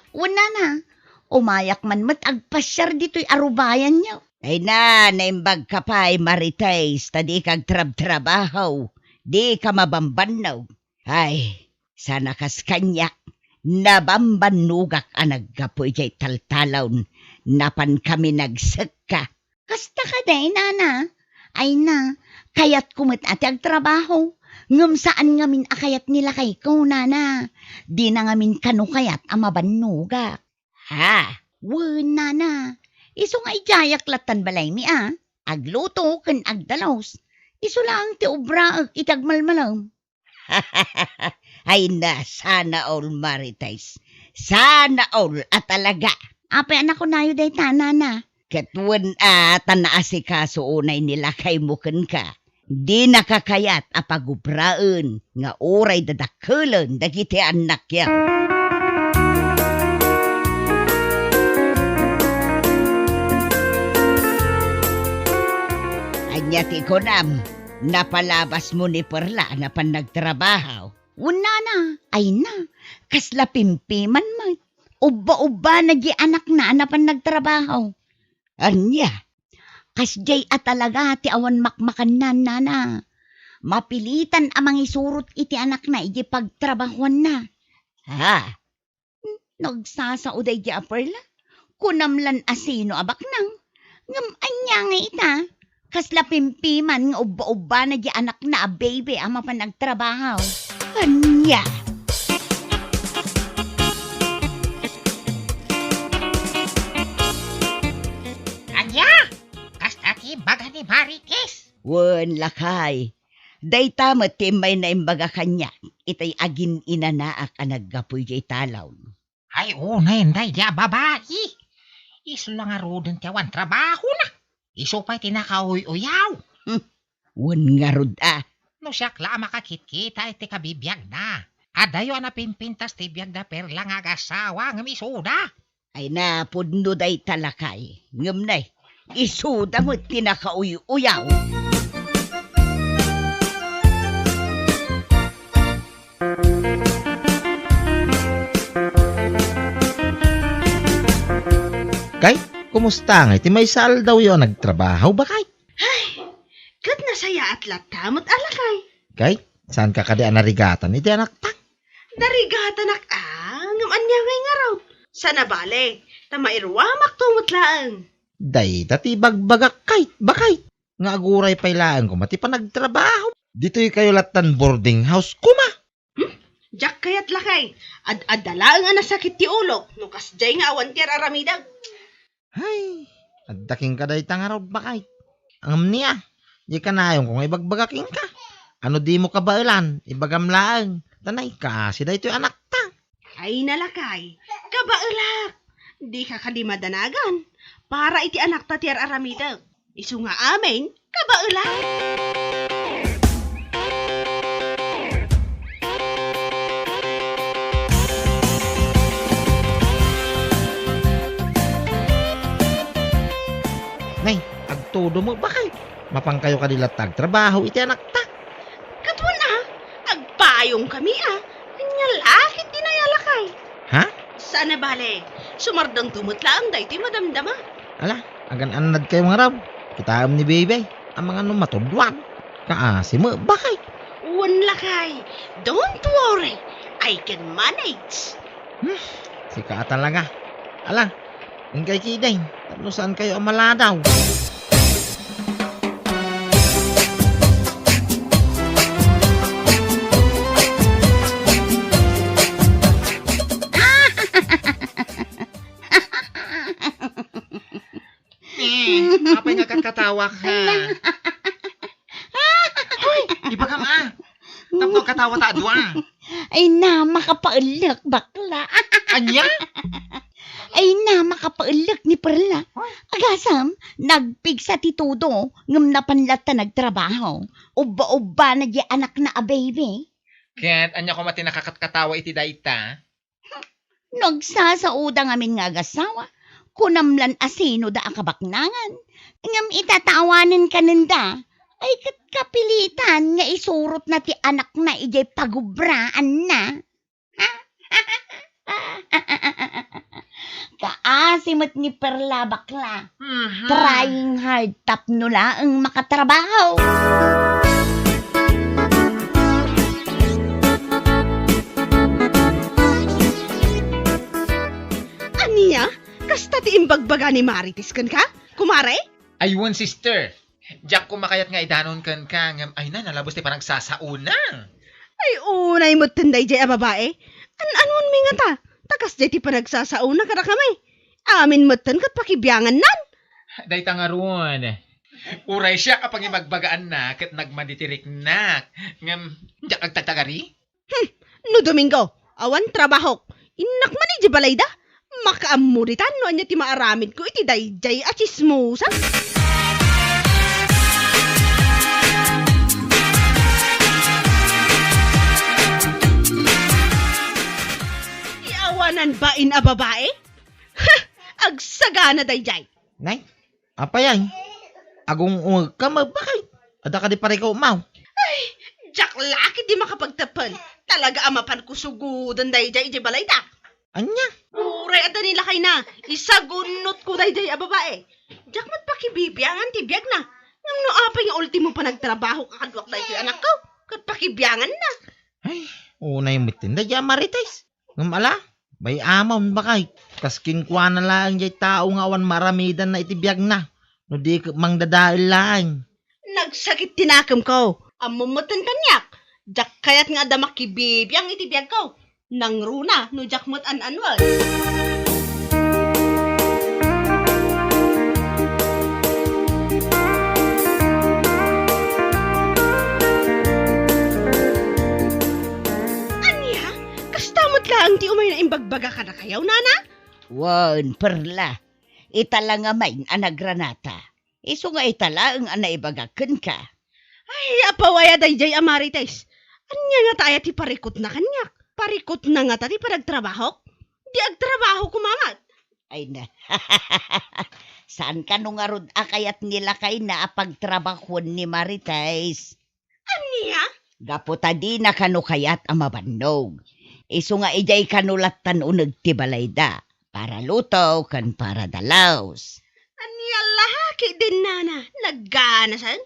Wala na. Umayak man mat agpasyar dito'y arubayan niyo. Ay na, naimbag ka pa'y Marites, tadi kag trab-trabaho. Di ka mabambanaw. Ay, sana kas kanyak. Nabambanugak ang naggapoy jay taltalawn. Napan kami nagsaka. Kasta ka day, nana. Ay na, kayat kumit ati agtrabaho. Ngam saan ngamin akayat nila kay ko, nana. Di na ngamin kanukayat ang mabanugak. Ha, wala na. Iso nga ijayak latan balay mi Agluto kan agdalaws. Iso lang ti obra itagmalmalam. Ay na, sana all Marites. Sana all at talaga. Apay anak ko na yun day tanana. Katwan tanaasikaso unay nila kay mukan ka. Di nakakayat apagubraan nga oray dadakulan dagiti anak yaw. Anyati ko nam, napalabas mo ni Perla na pan nagtrabaho. Una na, ay na, kasla pimpiman man. Uba-uba na di anak na pan nagtrabaho. Anya, kasjay at talaga ti awan makmakan na nana. Mapilitan amang isurot iti anak na iti pagtrabahuan na. Ha? Nagsasauday di Perla? Kunamlan asino abak nang. Ngam anya nga ita. Kasla pimpiman nga uba-uba na di anak na baby ama pa nagtrabaho. Anya? Anya? Kasta ti baga ni Marites. Wan lakay. Dayta matimay na imbaga kanya, itay agin inanaak ang naggapoy jay talaw. Ay, unay, day, ya babae. Iso lang nga rodon tiyawan, trabaho na. Iso pa'y tinakauy-uyaw. Wan nga rod No siya kla makakit-kita iti kabibiyag na. Adayo na pimpintas ti biyag na perla nga gasawa ng isuda. Ay napudno day talakay. Ngam nay, isuda mo tinakauy-uyaw. Kay, kumusta nga? Iti may sal daw yun nagtrabaho ba kay? Kat nasaya at latamot alakay. Kay, saan ka kadi anarigatan iti anak tang? Darigatan ngam anya ngay nga raw. Sana bale, tamairwamak tumutlaan. Day, dati bagbagak kay, bakay. Nga aguray pailaan ko, mati pa nagtrabaho. Dito'y kayo latan boarding house kuma. Jak kayat lakay, ad-adala nga nasakit ti ulo, nukas jay nga awan tiar aramidag. Ay, addaking ka day tangaraw bakay. Ang niya, di ka na yung kung ibagbagaking ka. Ano di mo kabailan, ibagamlaan. Tanay ka, si day to'y anak ta. Ay nalakay, kabaulak. Di ka kadimadanagan, para iti anak ta tiar aramidag. Isu nga amin, kabaulak. Nay, agtudo mo bakay. Mapang kayo kadilatag trabaho iti anak ta. Katwan agpayong kami Anya lakit dinayalakay. Ha? Sana bale, sumardang tumutlaan da iti madamdama. Ala, agan anad kayo mga rab. Kitaam ni baby, ang mga numatudwan. Kaasi mo, bakay. Wan lakay, don't worry, I can manage. Sika talaga. Ala, ang kay kiday, tapos saan kayo ang maladaw? Apay nga katawa ka. Hoy, iba ka ma. Tapno katawa ta adwa. Ay na, makapaulak bakla. Anya? Ay na, makapaulak ni Perla. Agasam, nagpigsa ti todo, ngam napanlata nagtrabaho. Uba-uba na di anak na a baby. Kat, anya ko mati nakakatkatawa iti dayta. Nagsasauda ngamin nga agasawa. Kunamlan asino da ang kabaknangan. Ngam itatawanan ka nanda. Ay kapilitan nga isurot na ti anak na ijay pagubraan na. Kaasimot ni Perla bakla. Trying hard tapno laang makatrabaho. Aniya? Kasta ti imbagbaga ni Marites kan ka? Kumare? Aywan, sister. Jack kumakayat nga idanon kan ka. Ay na, nalabos ti parang sasauna. Ay unay mo tinday jay a babae. Anon mi nga ta? Takas jay ti panagsasauna kada kamay. Amin mo kat pakibiyangan nan. Day tangaron. Uray siya kapag imagbagaan na kat nagmaditirik na. Ngam, Jack agtatagari? No Domingo, awan trabahok. Inak man iji balayda. Makaamuritan no anya ti maaramid ko iti dayjay a chismosa. Iawanan ba in a babae? Agsagana dayjay. Nay, apa yan? Agong ka magbakay. Ada ka di pare ka umaw. Jack laki di makapagtapan. Talaga amapan ko sugudan dayjay iji balayda. Anya? Uray at nila kay na. Isagunot ko dayjay a babae. Jack mat pakibibiyangan ti biyag na. Ngam no apay nga ultimo pa nagtrabaho kakadwak da ito anak ko. Kat pakibiyangan na. Ay, unay mo tinda dya marites. Ngam ala, may amon bakay. Kaskin kwa na lang jay tao nga awan maramidan na itibiyag na. No di mangdadail lang. Nagsakit tinakam ko. Amumutan kanyak. Jack kayat nga da makibibiyang itibiyag ko. Nang runa no Jack mat an-anwal. ayaw, nana? Wan, perla. Itala nga main anagranata. Iso nga itala ang anaibagakan ka. Ay, apawaya dayjay amarites. Anya nga tayo ti parikot na kanyak. Parikot na nga ta ti panagtrabaho. Di agtrabaho kumamat. Ay na. Saan ka nung arod akayat nila kay na apagtrabahon ni Marites? Anya? Gaputa di na kanu kayat amabannog. Iso nga ijay kanulatan unag tibalay da. Para luto kan para dalaws. Anya lahaki din, nana. Nagganasan.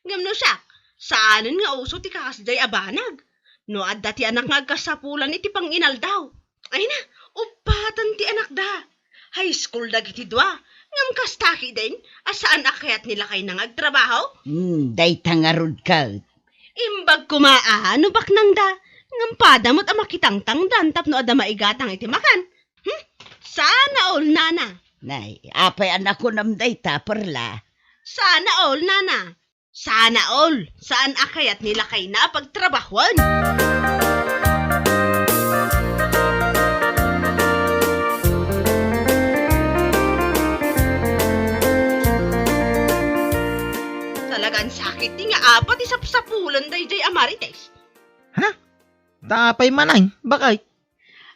Ngamno siya. Saanan nga uso ti kakasday abanag. No adda ti anak nga kasapulan iti pang inal daw. Ay na, upatan ti anak da. High school dagiti dua. Ngam kastaki din, asaan akayat nila kay nang agtrabaho? Day tangarod ka. Imbag kumaano bak nang da. Ngam padamot ama kitangtang dan tapno ada maigatang iti makan. Sana all, nana. Nay, apay anak ko namday ta perla. Sana all, nana. Sana all. Saan akayat nila kay na pagtrabahuan? Talagang sakit di nga apat isapsapulan dayjay amarites. Tapay manay, bakay?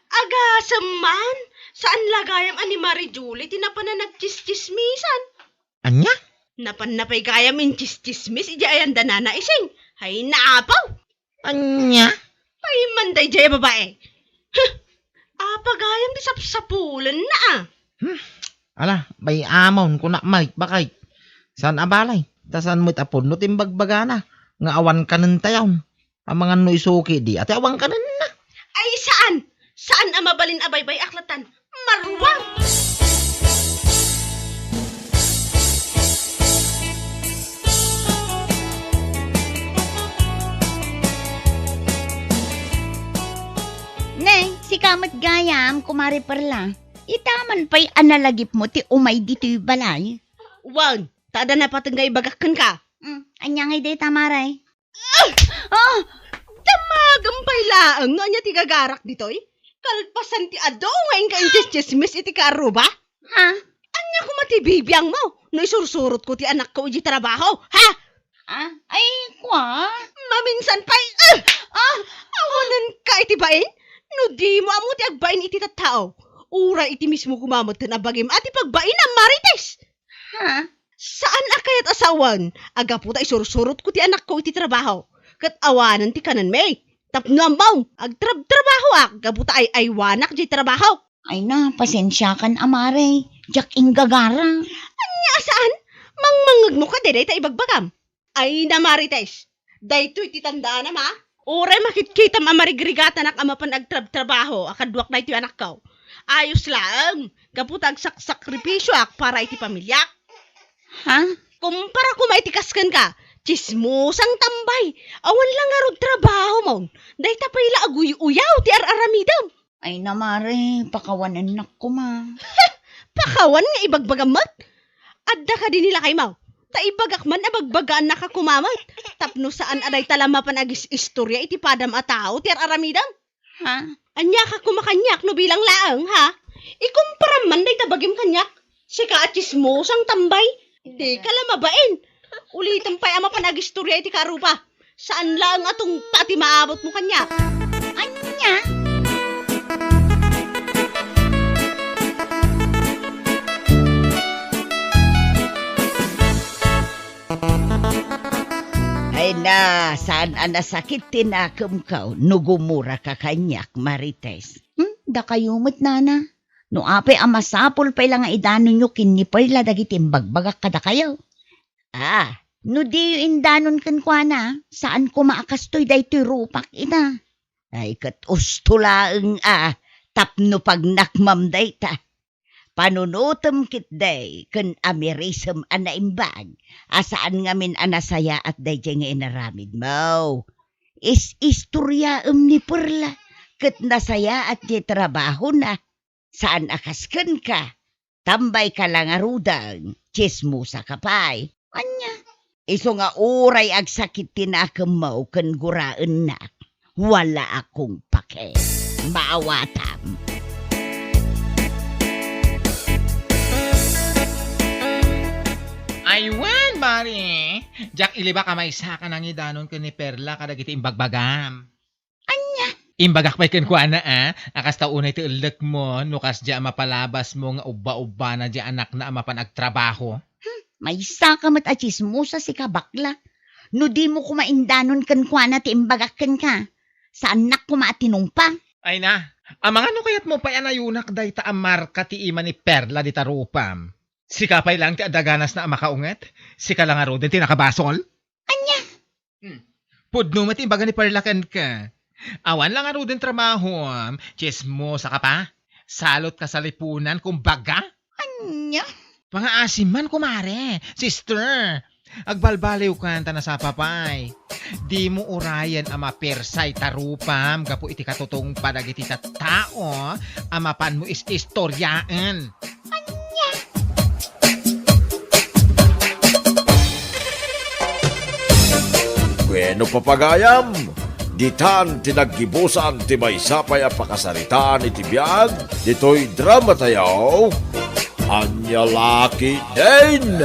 Agasam man. Saan lagayam ani Mari Julie tinapana nagchis-chismisan? Anya? Napan na pa'y gayam in chis-chismis ija ayan danana ising. Hay naapaw. Anya? Ay manday jay babae. Apa gayam di sapsapulan na ah. Ala, bay amon ko na mait, bakay? Saan abalay? Tasan mo't apon no timbagbagana. Nga awan ka ng tayaw. Ang mga no isuki di, ati awan ka na. Ay saan? Saan ang mabalin abaybay aklatan? Maruwang! Nay, si kamat gayam, kumari perla. Itaman pa'y analagip mo ti umay dito'y balay. Wag! Tada na patunggay bagakan ka. Anyang day tamaray. Damagampay laang nga niya tigagarak dito'y. Kalpasan ti ado ngayon ka intis-chismis iti karuba? Ha? Anya ko matibibiyang mo. No isursurot ko ti anak ko uji trabaho. Ha? Ay, kwa? Maminsan pa'y, awanan ka iti bain? No di mo amo ti agbain iti tattao. Ura iti mismo kumamot na bagim at ipagbain ang marites. Ha? Saan akayat asawan? Aga po ta isursurot ko ti anak ko iti trabaho. Kat awanan ti kanan may. Tapno ambaw, agtrabaho gabuta ay aywanak di trabaho. Ay na, pasensya kan amare. Jak inggagara. Anya saan? Mangmangag mo ka deday ta ibagbagam. Ay na marites. Daytoy ti tandaan na ma. Ore makitkitam amarigregata nak amapan agtrabaho akadwak na iti anak ko. Ayos lang. Gabuta agsakripisyo para iti pamilya. Ha? Kumpara kumaitikaskan ka. Chismosang tambay. Awan lang nga rod trabaho mo. Day tapay la aguy-uyaw ti ar-aramidam. Ay na mare, pakawanan na ko ma. Pakawan nga ibagbagamat. Adda ka din nila kay Mau. Ta ibagak man abagbagaan na ka kumamat. Tapno saan aday talama panagis istorya iti padam a tao ti ar-aramidam. Ha? Anya ka kumakanyak no bilang laang ha. Ikumpara man day tabagim kanyak. Sika at chismosang tambay. Di ka lamabain. Ulitan pa'y ama panagistorya iti karupa. Saan lang atong pati maabot mo kanya? Anya? Ay na, saan anasakit tinakam ka? Nugumura ka kanyak, Marites. Da kayumot, nana. No ape amasapol pa'y lang idanon nyo kinipay la dagitim bagbagak kada kayo. No di indanon kan kwa na, saan ko maakastoy daytoy rupak ina. Ay kat ustulaeng tapno pag nakmam dayta. Panunutom kit day, kan amirisem anaimbag, asaan ngamin anasaya at dayjay nga inaramid mo. Istorya ni perla, kat nasaya at di trabaho na. Saan akasken ka? Tambay ka lang arudang, chismusa ka pa'y. Anya? Iso nga uray agsakit tinakam mo kan guraan na. Wala akong pake. Maawatam. Jack, iliba ka may isa ka nang idanon ko ni Perla kadag iti imbagbagam. Anya? Imbagak pa'y kuana akas ta unay ti ulek mo, nukas dya mapalabas mo nga uba-uba na dya anak na mapanagtrabaho. May isa ka mat achismosa si kabakla. No di mo kumaindanon kan kwa na ti imbagakan ka. Sa anak ko maatinong pa. Ay na, amang ano kayat mo pa yanayunak day ta amar ka ti ima ni Perla di tarupam. Sika pa'y lang ti adaganas na makaunget? Sika lang aro din ti nakabasol? Anya? Pudno mo ti imbaga ni Perla kan ka. Awan lang aro din trabaho. Chismosa ka pa? Salot ka sa lipunan kung baga? Anya? Pangaasim man kumare, sister. Agbalbaliw ka na sa papay. Di mo urayan ama persay tarupam, gapo iti katutong padag iti tao, amapan mo is istoryaan. Bueno papagayam, ditan tinaggibusan ti may sapay a pakasaritaan iti biyag, dito'y drama tayo, Anya Laki din!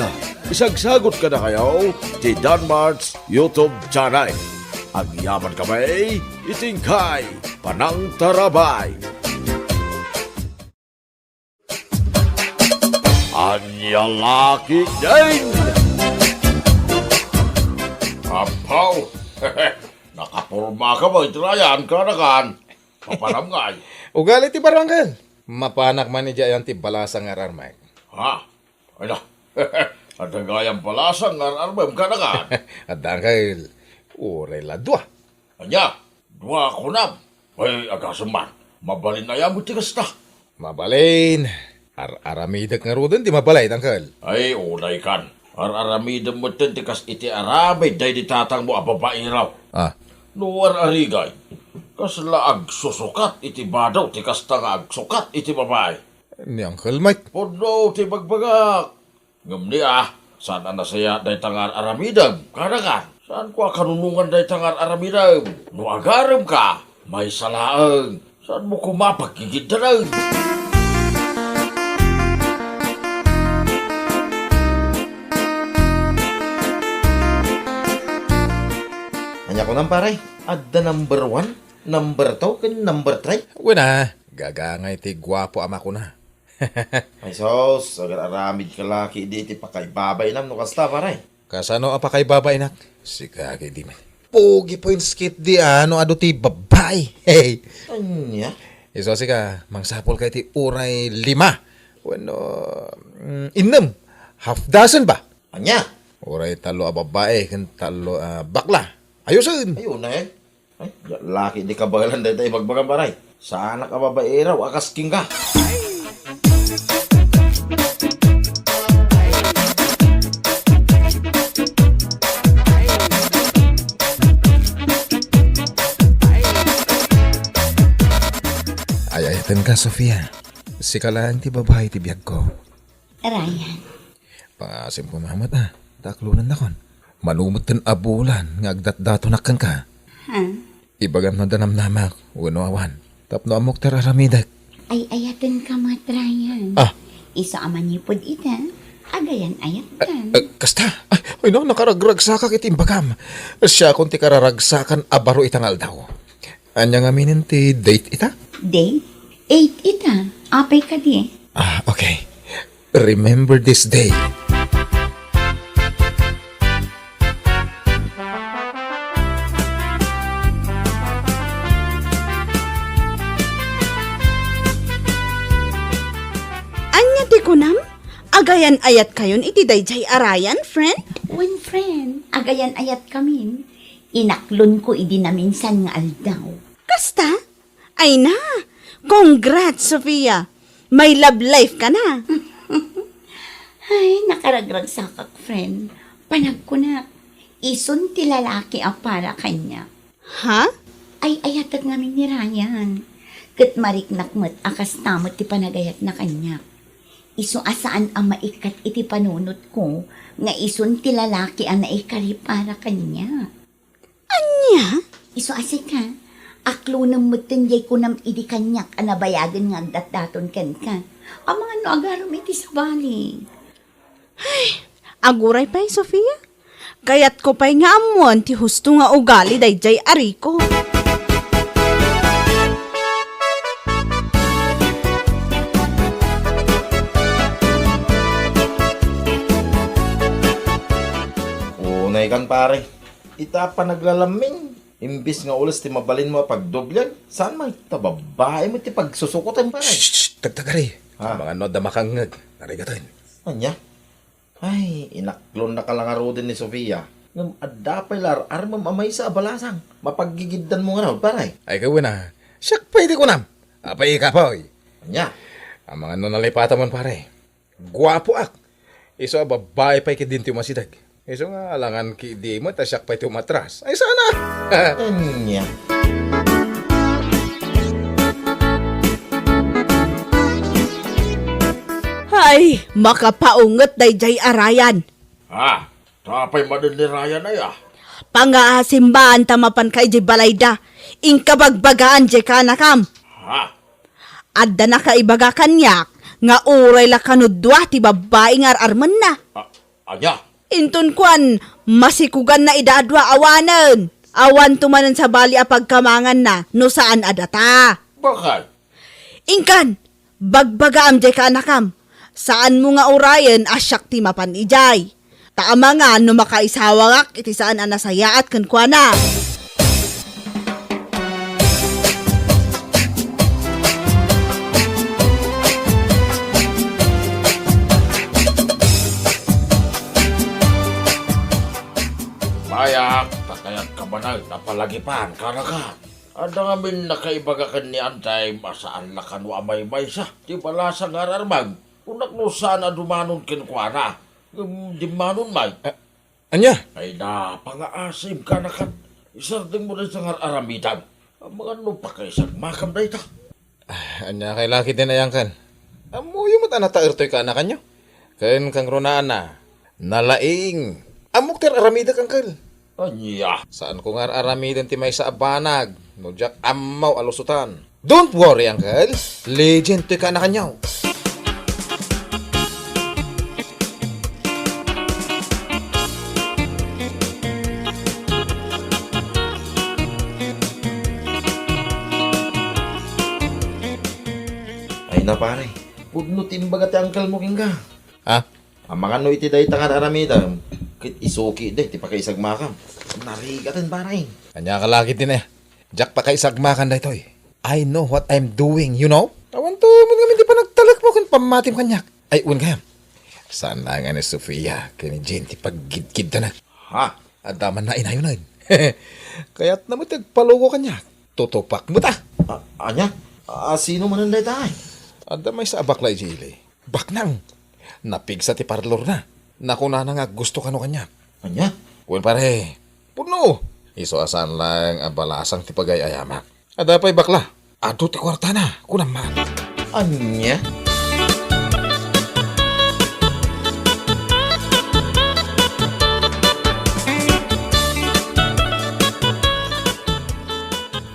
Isagsagot ka na kayo ti Danmarts YouTube channel. Ang yaman kamay, itingkay, panang tarabay. Anya Laki din! Apaw! Nakapurma ka ba? Itrayan ka na kan. Paparamngay. Ugali ti barangay. Mapanak man ni Jayan ti balasang ararmay. Ha? Ay na. At nagayang palasang ararmay ka na kan. At dangkay, uray ladwa. Anya, dua ko na. Ay, agasuman. Mabalin na yan mo tigas na. Mabalin. Aramidak nga rodan ti mabalay dangkal. Ay, unay kan. Araramidam mo tikas iti aramay. Day di tatang mo ababae raw. Ah, Nuwar arigay. Kasla agsusukat iti badaw. Tikas ta nga agsukat iti babae. ni Uncle Mike. Podno, ti bagbagak. Ngamni saan nasaya day tangar aramidam? Kanakan, saan ko kanunungan day tangar aramidam? No agaram ka, may salaang. Saan mo kumapagigid na lang? Anya ko nang paray, adda number 1, number 2, kan number 3. Wala, gagangay ti gwapo ama ko na. Ay sos, agar aramid ka laki di ti pakaibabay nam no kasta paray. Kasano apa kay babay nak? Sigagi di man. Pogi po yung skit di ano ado ti babay. Hey. Anya? Iso si ka, mangsapol kay ti uray 5. Bueno, 6. Half dozen ba? Anya? Uray talo a babae, kan talo a bakla. Ayusin. Ayun na Ay, laki di kabagalan day tayo bagbagang paray. Sana ka babae raw, akas king ka. Ayayatin ka, Sofia. Si kalaan ti babae ti biyag ko. Ryan, Pangasim ko mamat taklunan na kon. Manumot ten abulan nga agdat-dato nakkan ka. ha? Ibagam na danam namak, uno awan. Tapno amok teraramidak. Ay ayatin ka mat, Ryan. Ah. Isa amanipod ita, agayan ayatan. Kasta, ay no, nakaragragsaka kiti imbagam. Siya kung ti kararagsakan abaro itang aldaw. Anya nga minin ti date ita? Day, 8 ita, apay ka di. Ah, okay. Remember this day. Anya ti kunam? Agayan ayat kayon iti dayjay arayan, friend? One friend, agayan ayat kami. Inaklon ko idi na minsan nga aldaw. Kasta? Ay na! Congrats, Sofia! May love life ka na! Ay, nakaragragsakak, friend. Panag ko na. Isun ti lalaki ang para kanya. Ha? Ay, ayatag namin ni Ryan. Kat mariknak mo't akas tamot ti panagayat na kanya. Isu asaan ang maikat iti panunot ko nga isun ti lalaki ang naikari para kanya. Anya? Isu asika, aklo ng mutinjay ko nam idi kanyak ang nabayagan nga agdat-daton kan ka. Ang mga noagarom iti sa bali. Aguray pa, Sofia? Kayat ko pa'y nga amuan ti husto nga ugali dayjay ari ko. Unay kan pare. Ita pa naglalaming. Imbis nga ulas ti mabalin mo pagdublan. Saan man tababae mo ti pagsusukutan pare? Shh, tagtagari. Ha? Mga no damakangag. Narigatan. Anya? Ay, inaklon na kalangaro din ni Sofia. Ngam adapay lar armam amay sa abalasang. Mapagigiddan mo nga na, pare. Ay gawin na. Siyak pwede ko nam. Apay ka pa, oy. Anya? Ang mga no nalipata man pare. Guwapo ak. Iso babae pa'y kidinti masidag. Iso nga alangan ki di mo, tasyak pa'y tumatras. Ay sana! Anya? Ay, makapaungot dayjay arayan. Ha? Tapay manin ni Ryan ay Pangaasimbahan tamapan kay di balayda. Inkabagbagaan di ka nakam. Ha? Adda na kaibaga kanyak. Nga uray la kanudwa ti babae nga arman na. Anya? Intun kwan, masikugan na idadwa awanan. Awan tumanan sa bali a pagkamangan na no saan adata. Bakit? Ingkan, bagbagaam di ka nakam. Saan mo nga urayan asyak ti mapan ijay. Taama nga no makaisawangak iti saan anasaya at kankwana. Bayak, takayat ka ba na napalagipan ka na ka? Ada nga min nakaibaga ni Antay masaan na kanu amay-may siya. Di pala sa ngararmag. Unak no sana dumanon kinkwana. Di manon may. Anya? Ay na, pangaasim ka na kan. Isarding mo rin sa ngararamitan. Ang mga no pa kayo sa makam na ita. Anya kay laki din ayang kan. Amuyo mo tanata irtoy ka na kanyo. Ken kang runaan na. Nalaing. Amok ter aramida kang kal. Anya. Saan ko nga aramidan ti may sa abanag. No jak amaw alusutan. Don't worry, uncle. Legend to ka na kanyaw. Ay na pare. Pudno timbaga ti angkal mo kingga. Ha? Ang mga no iti dahi tangan aramida. Kit isuki dahi ti pakaisag makam. Narigatan pare. Anya ka laki din eh. Jak pa kay sagmakan da itoy. I know what I'm doing, you know? Awan to, mo nga hindi pa nagtalak mo kung pamatim kanyak. Ay, un kayam. Saan na nga ni Sofia, kani Jen, ti paggidgid na na. Ha? Adaman na inayon na. Kaya't na mo tagpalugo kanyak. Tutupak mo ta. Anya? Sino man ang dahi tayo? Adamay sa abaklay, Jili. Baknang. Napigsa ti parlor na. Nakuna na nga gusto ka no kanyak. Anya? Un pare, puno. Iso asan lang abalasang ti pagayayama. Adapay bakla. Ado ti kwarta na. Kunang man. Anya?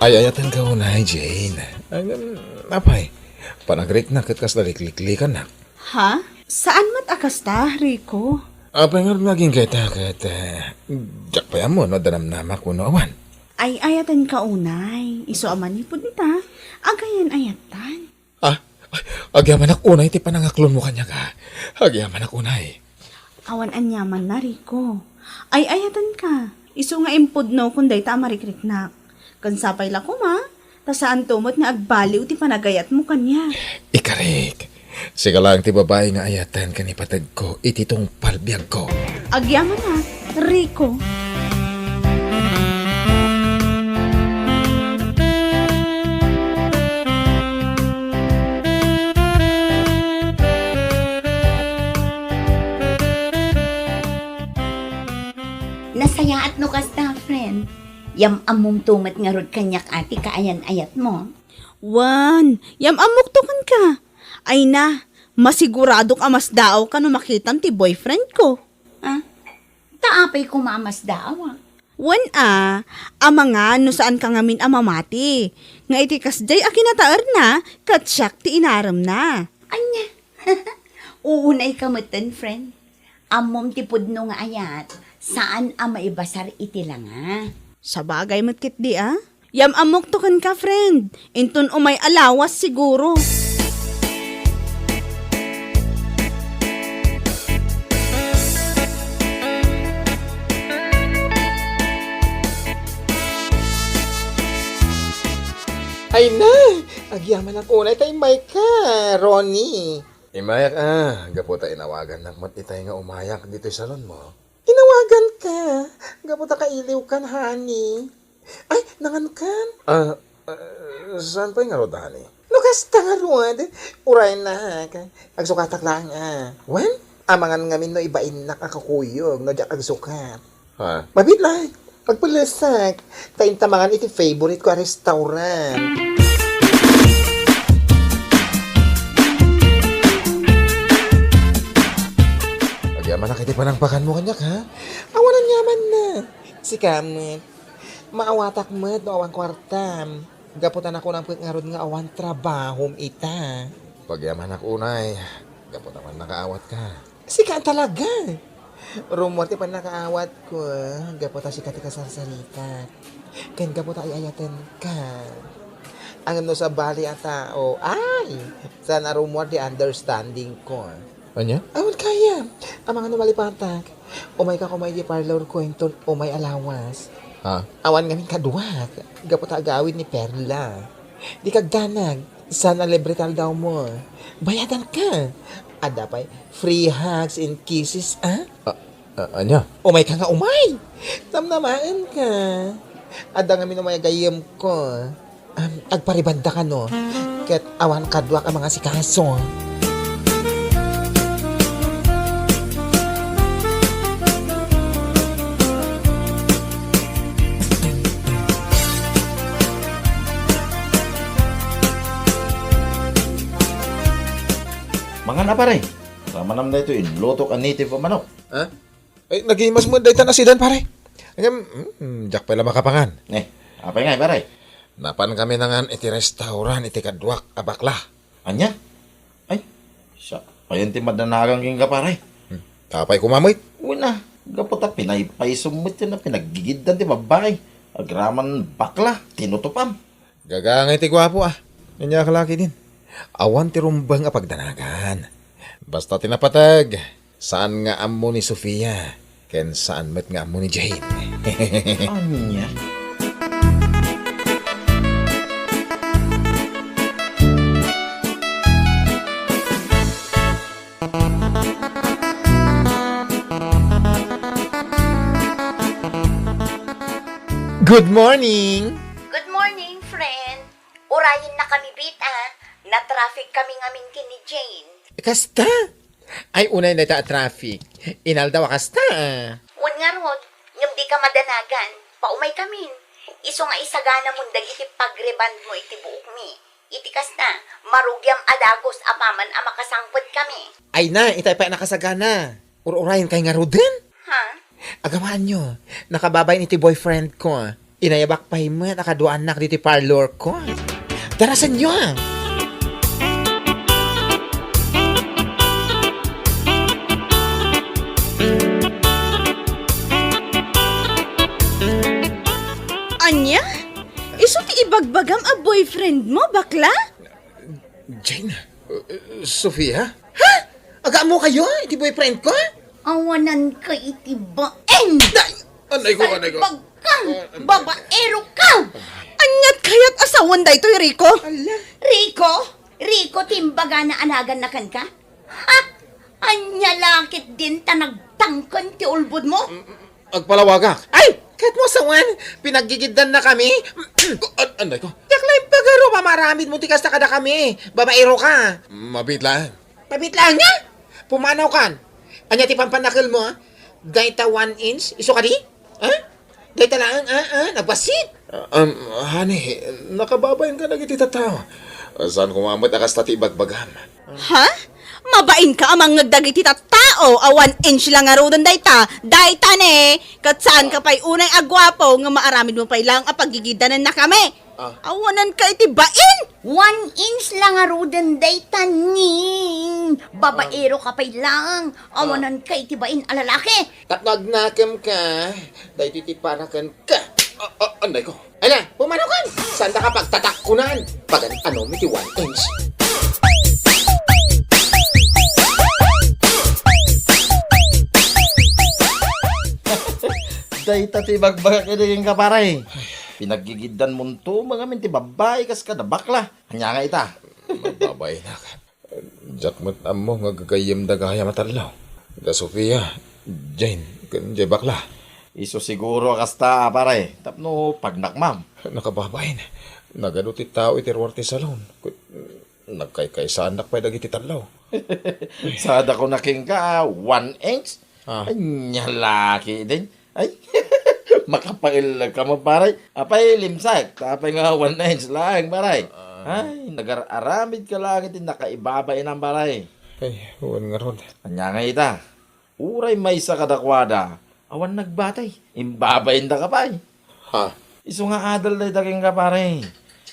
Ay, ayatan ka na, Jane. Ay, napay. Panagrik na katkas na liklikan na. Ha? Saan mat akasta, Rico? Apay nga naging kita kat... Jak pa mo, no, danam-nama ko no awan. Ay ayatan ka unay. Iso aman ni nita. Agayan ayatan. Ah, agyaman ak unay, ti panangaklon mo kanya ka. Agyaman ak unay. Awan anyaman na, Rico. Ay ayatan ka. Iso nga impudno kunday ta marikrik-nak. Kansapay la ko ma. Ta saan tumot nga agbaliw ti panagayat mo kanya. Ikarik. Siga lang ti babae nga ayatan kanipatag ko, ititong palbiyag ko. Agyaman na, Rico. Nasayaat no kasta, friend. Yam among tumat nga rod kanyak ati kaayan-ayat mo. Wan, yam amuktukan ka. Ay na, masiguradok amas daaw ka no makitan ti boyfriend ko. Ha? Taapay kumamas dawa. Wan ama nga no saan ka ngamin amamati. Nga iti kasday akinataar na, katsyak ti inaram na. Anya, uunay kamutan, friend. Amom ti pudno nga ayat, saan ang maibasar iti langa? Sa bagay matkit di Yam amok to kan ka, friend. Inton umay alawas siguro. Ay na! Agyaman ang unay kay Mike Ronnie. Imayak gaputa inawagan na mat itay nga umayak dito sa salon mo. Inawagan ka. Gaputa ka iliw kan, honey. Ay, nangan kan. Saan pa yung ngarodahan eh? Lukas tangarod. Uray na. Agsukatak lang When? Amangan ngamin no ibain na kakakuyog. No diyak agsukat. Ha? Mabit lang. Pagpalasak. Tayin tamangan iti favorite ko restaurant. Agyaman na kiti panangpakan mo kanyak ha? Awanan yaman na. Si Kamet. Maawatak met no awang kwartam. Gaputan ako ng pagkarod nga awan trabahom ita. Pagyaman ako unay, gaputa man nakaawat ka. Si Ka talaga. Rumorte pa nakaawat ko. Gaputa si Katika sarsalita. Ken gaputa ay ayaten ka. Ang no sa bali at tao. Ay! Sana rumor di understanding ko. Anya? Awan kaya. Ang mga numalipatak. Umay ka kumay di parlor ko entol umay alawas. Ha? Awan ngamin kaduwag. Gaputa agawid ni Perla. Di kagdanag. Sana libretal daw mo. Bayadan ka. Ada pa'y free hugs and kisses, Anya? Umay ka nga umay. Tamnamaan ka. Ada nga minumay gayam ko. Agparibanda ka no. Ket awan kaduwag ang mga sikaso. Mga na pare, sama naman na ito inlutok ang native ang manok. Ha? Ay, nagimas mo dahil tanasidan pare. Jack pala makapangan. Apa nga pare? Napan kami nangan iti restaurant iti kadwak abakla. Anya? Ay, siya. Ayan ti madanagang king ka pare. Tapay kumamoy. Una, gaputa pinaypay sumut yun na pinaggigidan ti babae. Agraman bakla, tinutupam. Gagangay ti gwapo Kanya kalaki din. Awan ti rumbang apagdanagan. Basta tinapatag. Saan nga amo ni Sofia? Ken saan met nga amo ni Jane? Anya? Good morning! Good morning, friend. Urayin na kami, bita. Na-traffic kami ngamin kini Jane. Kasta? Ay, unay na ta traffic. Inaldaw kasta. Wan nga rod, ngam di ka madanagan. Paumay kamin. Iso nga isagana mo iti pagreband mo iti buok mi. Iti kasta, marugyam adagos apaman ang makasangpot kami. Ay na, itay pa nakasagana. Urayin kay nga rodin. Ha? Agamaan nyo, nakababay ni ti boyfriend ko. Inayabak pa himo, nakaduan na diti parlor ko. Darasan nyo Anya? Iso ti ibagbagam a boyfriend mo, bakla? Jane? Sofia? Ha? Aga mo kayo, iti boyfriend ko? Awanan ka iti baeng! Anay ko. Salbag ka! Babaero ka! Anyat kaya't asawan da ito'y Rico? Rico, timbaga na anagan na kan ka? Ha? Anya lakit din ta nagtangkan ti ulbod mo? Agpalawagak. Ay! Kahit mo sawan, pinaggigidan na kami. Anay ko. Yaklay pagaro, mamaramid mo tikas na kada kami. Babaero ka. Mabit lang. Mabit lang nga. Pumanaw kan. Anya ti pampanakil mo, Dayta 1 inch. Iso ka di? Dayta lang, nagbasit. Honey, nakababayan ka na iti tataw. Saan kumamot akas tati bagbagam? Ha? Mabain ka amang nagdagiti tao, a 1 inch lang nga rodon dayta. Dayta ne, kat saan ka pa'y unay agwapo nga maaramid mo pa'y lang a paggigidanan na kami. Awanan ka itibain! 1 inch lang arudan day taning. Babaero ka pa lang. Awanan ka itibain alalaki. At nagnakam ka, dahil titiparakan ka. Anday ko. Ay na, pumanaw kan. Saan ka pagtatakunan? Pag ano, miti 1 inch. Day tati bagbagak idigin ka paray. Pinagigidan mo to mga minti babae kas kada bakla. Hanya nga ita. Magbabay na ka. Jack mat amo nga gagayam da gaya matalaw. Da Sofia, Jane, kanjay bakla. Iso siguro kasta paray. Tapno pagnakmam. Nakababay na. Nagaduti tao itirwarte salon. Nagkay-kaysaan nakpay dagiti talaw. Sada ko naking ka 1 inch. Ay, nyalaki din. Ay, makapail ka mo paray. Apay limsak. Tapay nga 1 inch lang paray. Ay, nag-aramid ka lang itin nakaibabay ng paray. Ay, huwan nga ron. Anya nga ita. Uray may sa kadakwada. Awan nagbatay. Imbabayin da ka pay. Ha? Iso nga adal day daking ka paray.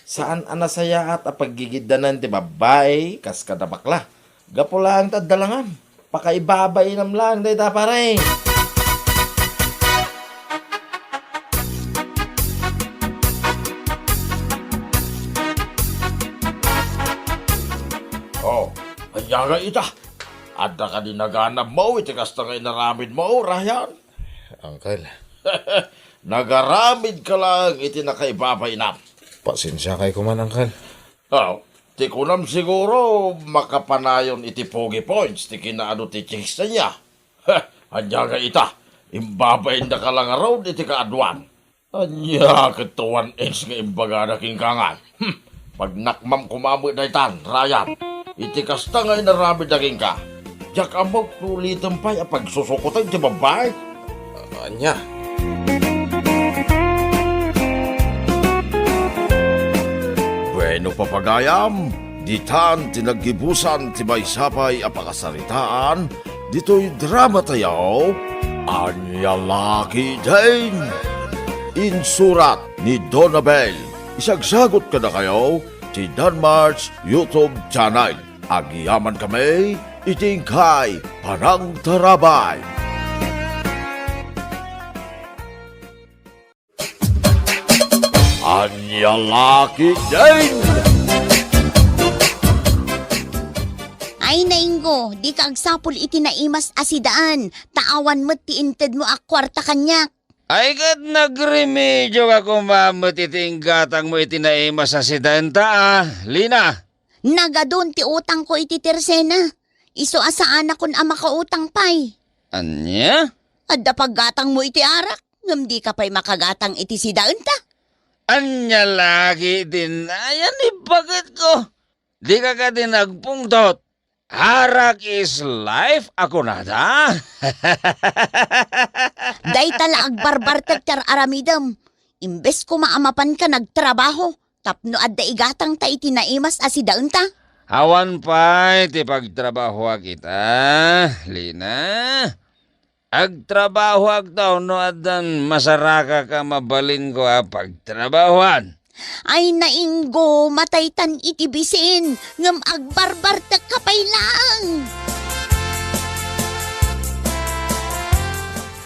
Saan anasaya at apaggigidanan ti babae kas kada bakla. Gapo lang tadalangan. Pakaibabay nam lang day da paray. Oh, anya nga ita. Ada ka din naganap mo, iti kasta nga inaramid mo, Ryan. Uncle, Nagaramid ka lang, iti nakaibabay na. pasensya kay kuman, Uncle. Oh, ti kunam siguro makapanayon iti pogi points, ti kinaano ti chicks na niya. Anya nga ita, imbabayin na ka lang around, iti kaadwan. Anya ka 1 inch nga imbaga na kingkangan. Pag nakmam kumamit na itan, Ryan, iti kasta nga inaramid na king ka. Diyak amok tulitan pa'y apag susukutan ti babae. Anya, Bueno papagayam, ditan tinagibusan ti may sapay apakasaritaan, dito'y drama tayaw, Anya Laki Din. Insurat ni Donabel, isagsagot ka na kayo, ti Danmar's YouTube channel. Agyaman kami, itingkay Parang Tarabay. Anya Laki Din. Ay nainggo, di ka agsapol iti naimas asidaan. Taawan mo ti inted mo akwarta kanyak. Ay kat nagremedyo ka kumamot iting gatang mo itinaima sa sidanta Lina. Nagadun ti utang ko iti tersena. Iso asaan akon ama ka utang pay. Anya? Adda paggatang mo iti arak. Ngam di ka pa'y makagatang iti sidaan ta. Anya lagi din. Ayan bakit ko? Di ka din nagpungtot. Harak is life ako na da. Day tala agbarbar tar aramidam. Imbes ko maamapan ka nagtrabaho. Tapno adda igatang ta iti naimas asidaan ta. Awan pa iti pagtrabaho kita, Lina. Agtrabaho agtaw no adan masaraka ka mabalin ko pagtrabahoan. Ay nainggo, mataytan iti bisin. Ngam agbarbar ta kapay lang.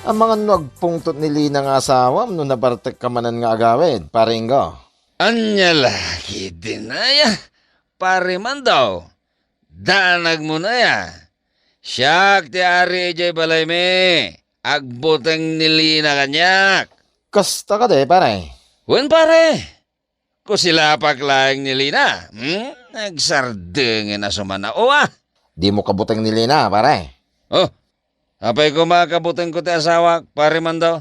Ang mga nagpungtot ni Lina nga asawam no nabartek ka manan nga agawin, paringgo. Anya lagi din aya. Pare man daw. Danag mo na ya. Siyak ti ari ejay balay me. Agbuteng ni Lina kanyak. Kasta ka de, pare. Wen pare. Ko sila paklaing ni Lina. Nagsardengin na sumanao Di mo kabutang ni Lina, pare. Oh, apay ko makabuteng ko ti asawa, pare man daw.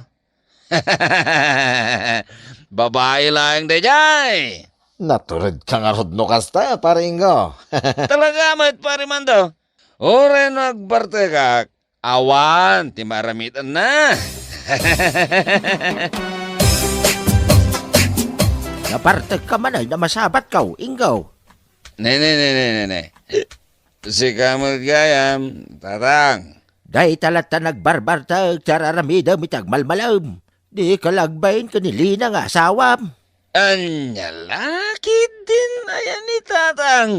Babae lang de jay. Naturad ka nga rodno kasta, paringgo. Talaga mat pare man daw. Ore nagbarte ka, awan, ti maramitan na. Napartag ka man ay namasabat ka, Ingaw. Ne. Si kamot gayam, tatang. Day talata nagbarbartag, tararamida mitag malmalam. Di kalagbayin ka ni Lina nga asawam. Anya laki din ayan ni tatang.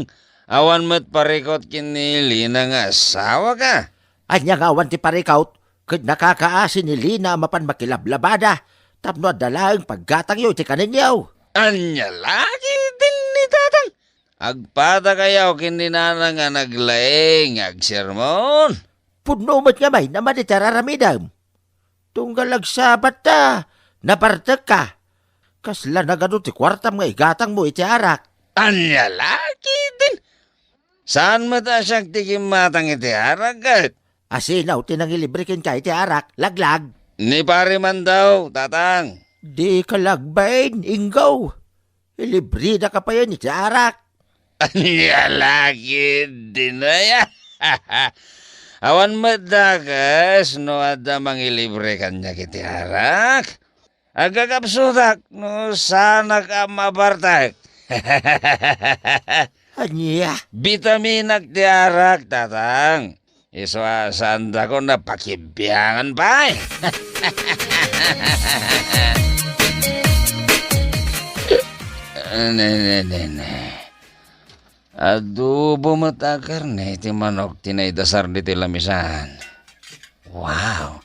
Awan mo't parikot kinili ng asawa ka. Anya nga awan ti parikaut, kud nakakaasin ni Lina mapan makilablabada, tapno dalaang paggatang yo ti kaninyaw. Anya laki din ni tatang. Agpada kayaw kininana nga naglaing agsermon. Puno mo't nga may naman iti raramidam. Tunggal agsabat ta, napartek ka. Kasla na gano ti kwartam nga igatang mo iti arak. Anya laki din. Saan mo ta siyang tikimatang iti haragat? Asinaw tinangilibrikin ka iti arak, laglag. Ni pare man daw, tatang. Di ka lagbain, inggaw. Ilibre na ka pa yan iti arak. Anya laki din ay. Awan madagas no ada mangilibre kanya kiti harak. Agagapsudak no sana ka mabartak. Anya, Vitaminak ti arak, tatang. Iswasanda ko na pakibyangan pa eh. Adobo mata karne ti manok tinaidasar di ti lamisan. Wow.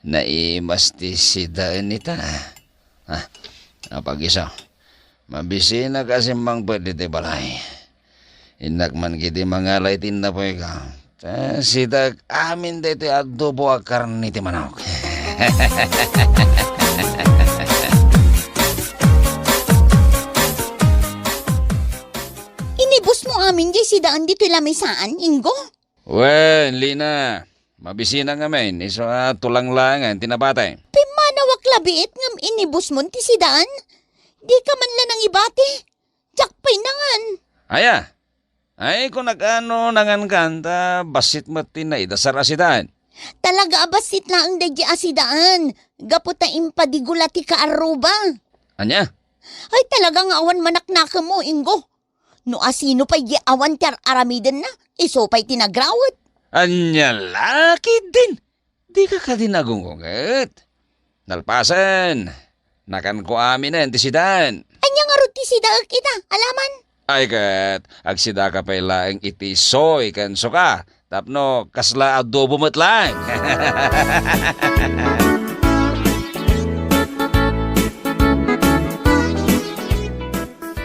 Naimas ti sidaan nita. Napag-isa. Mabisi na kasi mang pwede ti balay. Inak man kiti mangalay tinapoy ka. Sidag amin da iti adobo a karne ti manok. Inibus mo amin di sidaan dito lamisaan, Ingo? Well, Lina. Mabisi na nga men. Iso tulang langan tinabatay. Pimanawak labiit ngam inibus mo ti sidaan? Di ka man lang nang ibati. Jakpay nangan. Aya. Ay kung nag-ano nangan kanta, basit mo tinaidasar asidaan. Talaga abasit lang ang dagya asidaan. Gaputa impadigula ti kaaruba. Anya? Ay talagang awan manaknaka mo, Ingo. No asino pa'y awan tar aramidan na, iso pa'y tinagrawat. Anya laki din. Di ka dinagunggungat. Nalpasan. Nakan ko amin na antisidan. Anya nga ro ti sidaan kita, alaman. Ay kat, agsida ka pa'y laing iti soy kan suka. Tapno, kasla adobo mo't lang.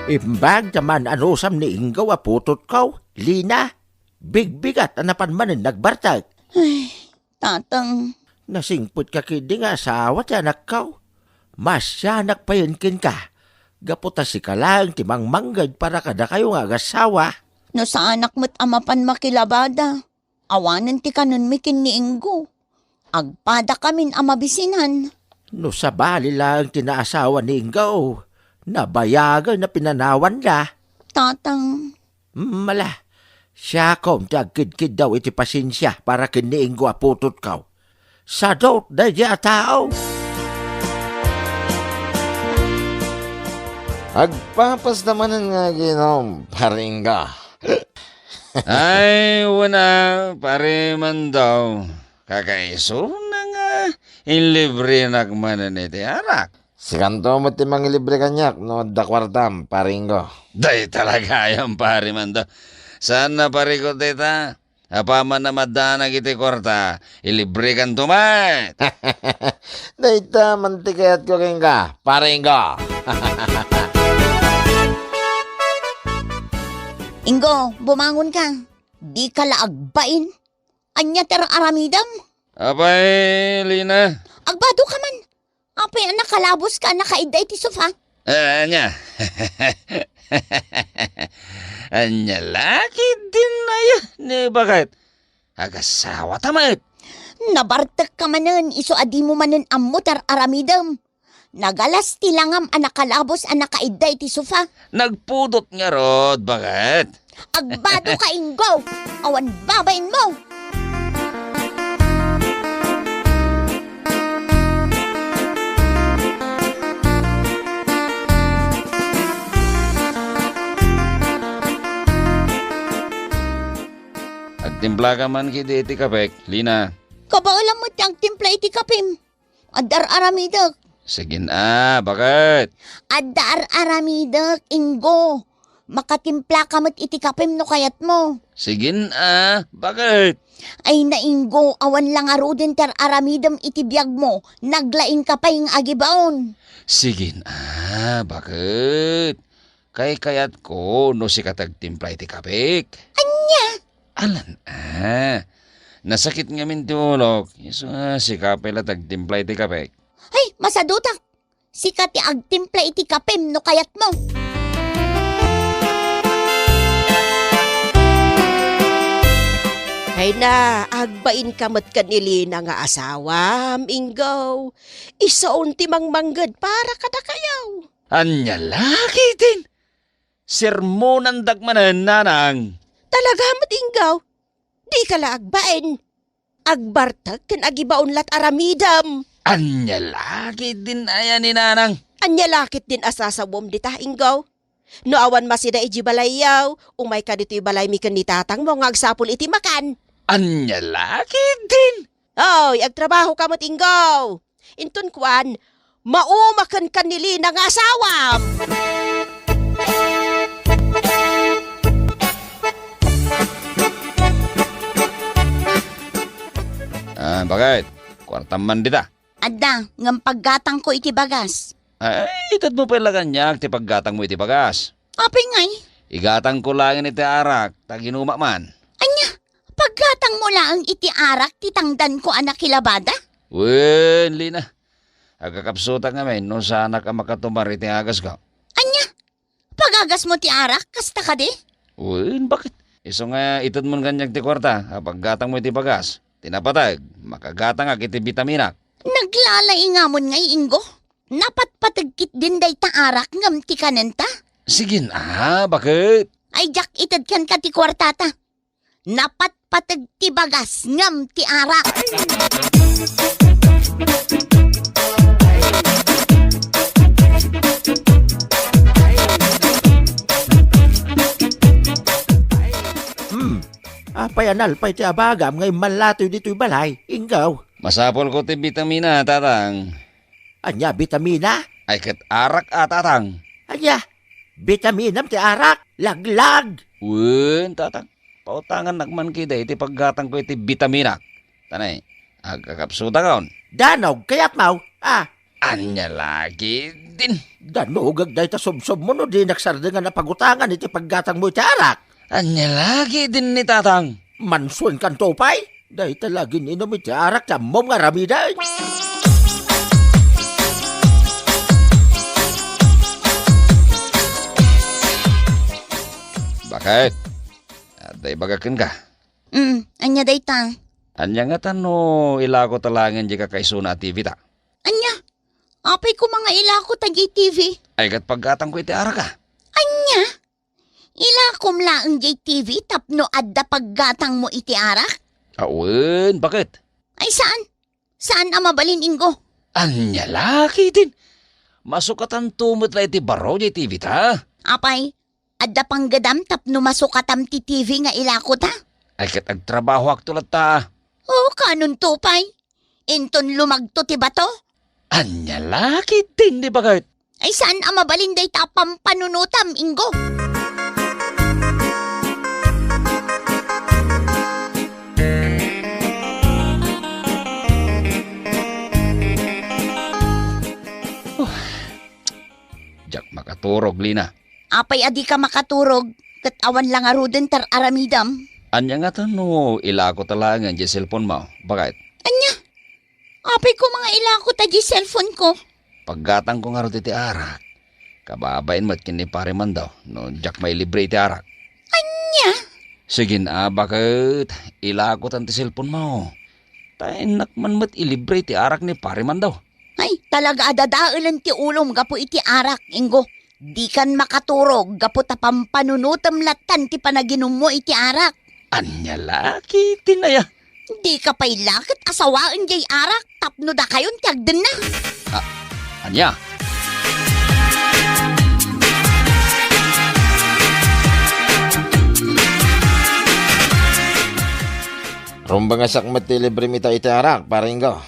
Imbag naman anusam ni Ingaw a putot kaw, Lina. Bigbigat anapan manin nagbartag. Ay, tatang. Nasingput ka kidi nga asawa ti anak kaw. Masyanak pa yun kin ka. Gaputa si kalang timang manggad para kada kayo nga agasawa. No sa anak mo't amapan makilabada. Awanan ti kanon mikin ni Ingo. Agpada kamin amabisinan. No sa bali lang tinaasawa ni Ingaw. Nabayagan na pinanawan la. Tatang. Mala, siya kong dagkid-kid daw iti pasensya para kiniing ko aputot kaw. Sa dot na diya tao. Agpapas naman nga ginom, paringga. Ay, wala, pare man daw. Kakaiso na nga, ilibre nagmanan iti arak. Si kanto mo ti mangilibre kanyak, no dakwartam, paringgo. Day talaga yung pare man daw. Saan na pare ko tita? Apaman na madanag iti kwarta, ilibre kan tumat. Dayta, mantikayat ko kenga, paringgo. Ingo, bumangon ka. Di ka laagbain. Anya tera aramidam. Apay, Lina. Agbado ka man. Apay anak kalabos ka, nakaiday ti sofa. Anya. Anya laki din na yan. Bakit? Agasawa tamat. Nabartek ka manen, iso adi mo manen amutar aramidam. Nagalas tilangam anak kalabos anak kaiday ti sofa. Nagpudot nga rod, bakit? Agbado ka, Ingo. Awan babain mo. Agtimpla ka man kiti iti kapek, Lina. Kabaalam mo tiyang timpla iti kapim. Adar aramidag. Sige na, bakit? Adda aramidak, Ingo. Makatimpla ka mo't iti kapem no kayat mo. Sige na, bakit? Ay na Ingo, awan lang arudin ter aramidam iti biyag mo. Naglaing ka pa yung agibaon. Sige na, bakit? Kayat ko no si katagtimpla iti kapik. Anya? Alan nasakit nga min tulog. Iso nga si kapela tagtimpla iti kapik. Ay, masadutak. Sikat ti agtimpla iti kapem no kayat mo. Ay na, agbain kamot kanilina nga asawa, Ingo. Isaon ti mangmanggad para kada kayaw. Anya laki din. Sermonan dagmanan nanang. Talaga mo't Ingaw, di ka la agbain. Agbartag kan agibaon lat aramidam. Anya laki din ayan ni nanang. Anya lakit din asasawom dita, Ingaw. No awan masida iji balayaw, umay ka dito'y balay mi kan ni tatang mo nga agsapol iti makan. Anya laki din. Oy, agtrabaho ka mo't Ingaw. Intun kwan, maumakan kanili ng asawam. Bakit? Kwartaman dita. Adda, ngam paggatang ko iti bagas. Ay, itad mo pala kanyak, ti paggatang mo iti bagas. Apay ngay, Igatang ko lang iti arak, taginuma man. anya, paggatang mo lang iti arak, titangdan ko anak kilabada? Wen, Lina. Agakapsuta nga men, no sana ka makatumar iti agas ka. Anya, pagagas mo ti arak, kasta ka di? Wen, bakit? Iso nga itad mo kanyak ti kwarta, paggatang mo iti bagas. Tinapatag, makagatang ag iti vitaminak. Naglalay nga mo ngay, Ingo. Napatpatagkit din day ta arak ngam ti kanenta. Sige na, bakit? Ay, jak itad kan ka ti kwartata. Napatpatag ti bagas ngam ti arak. Apayanal pa iti abagam ngay malatoy dito'y balay. Ingaw, Masapol ko ti vitamina, tatang. anya bitamina? Ay kat arak tatang. Anya, bitaminam ti arak. Laglag. Wen, tatang. Pautangan nagman kita iti paggatang ko iti vitamina. Tanay, agkakapsuta kaon. Danog, kayat mau. Anya lagi din. Danog, agday ta subsob mo no di nagsardengan na pagutangan iti paggatang mo iti arak. Anya lagi din ni tatang. Mansuan kan topay. Day talagin inom iti arak sa mom nga ramiday. Bakit? Aday bagakin ka. Anya day ta. Anya nga tano ilako talangan di ka kaisuna TV ta. Anya, apay ko mga ilako tagi TV. Ay kat paggatang ko iti arak ka. Anya, ilakom laang JTV tapno adda paggatang mo iti arak? Awen, bakit? Ay saan? Saan amabalin, Ingo? Anya laki din. Masukatan tumot la iti baro di TV ta. Apay, adda panggadam tapno masukatam ti TV nga ilako ta? Ay kat agtrabaho aktulat ta. Oo, kanon to, pay. Inton lumagto ti bato? Anya laki din di bakit? Ay saan amabalin day tapang panunutam, Ingo? Jak makaturog, Lina. Apay adi ka makaturog, kat awan lang aruden tar aramidam. Anya nga tano ilako talangan di cellphone mo. Bakit? Anya, apay ko mga ilako ta di cellphone ko. Paggatang ko nga ro iti arak. Kababain mo't kini pare man daw. No, jak may libre iti arak. Anya? Sige na, bakit? Ilako tan ti cellphone mo. Tainak man mo't ilibre iti arak ni pare man daw. Ay, talaga adadaalan ti ulom gapo iti arak, Ingo. Di kan makaturog gapo ta pampanunutam latan ti panaginom mo iti arak. Anya laki tinaya. Di ka pa'y lakit asawaan jay arak tapno da kayon ti agden na. Anya? Rumba nga sakmat ti libre mita iti arak, paring go.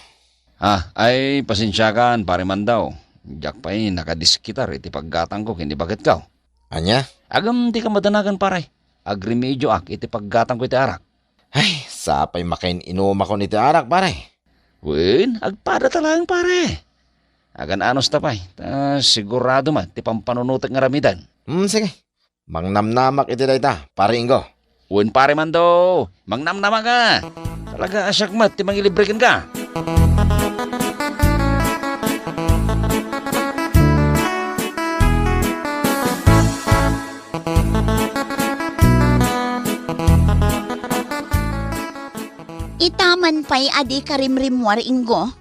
Ay pasensyakan, pare Mandaw. Jak pa'y nakadiskitar iti paggatang ko, hindi bakit ka? Anya? Agam di ka madanagan pare. Agrimedyo ak iti paggatang ko iti arak. Ay, sapay makain inuma ko niti arak, pare. Wen, agpada talang pare. Agan anos tapay, sigurado man, ti pampanunutek nga ramidan. Sige. Mangnamnamak iti dayta, pare Ingo. Wen pare Mando, mangnamnama ka. Talaga asyak mat, ti mangilibrikan ka. Itaman pa'y adi karimrimwar, Ingo.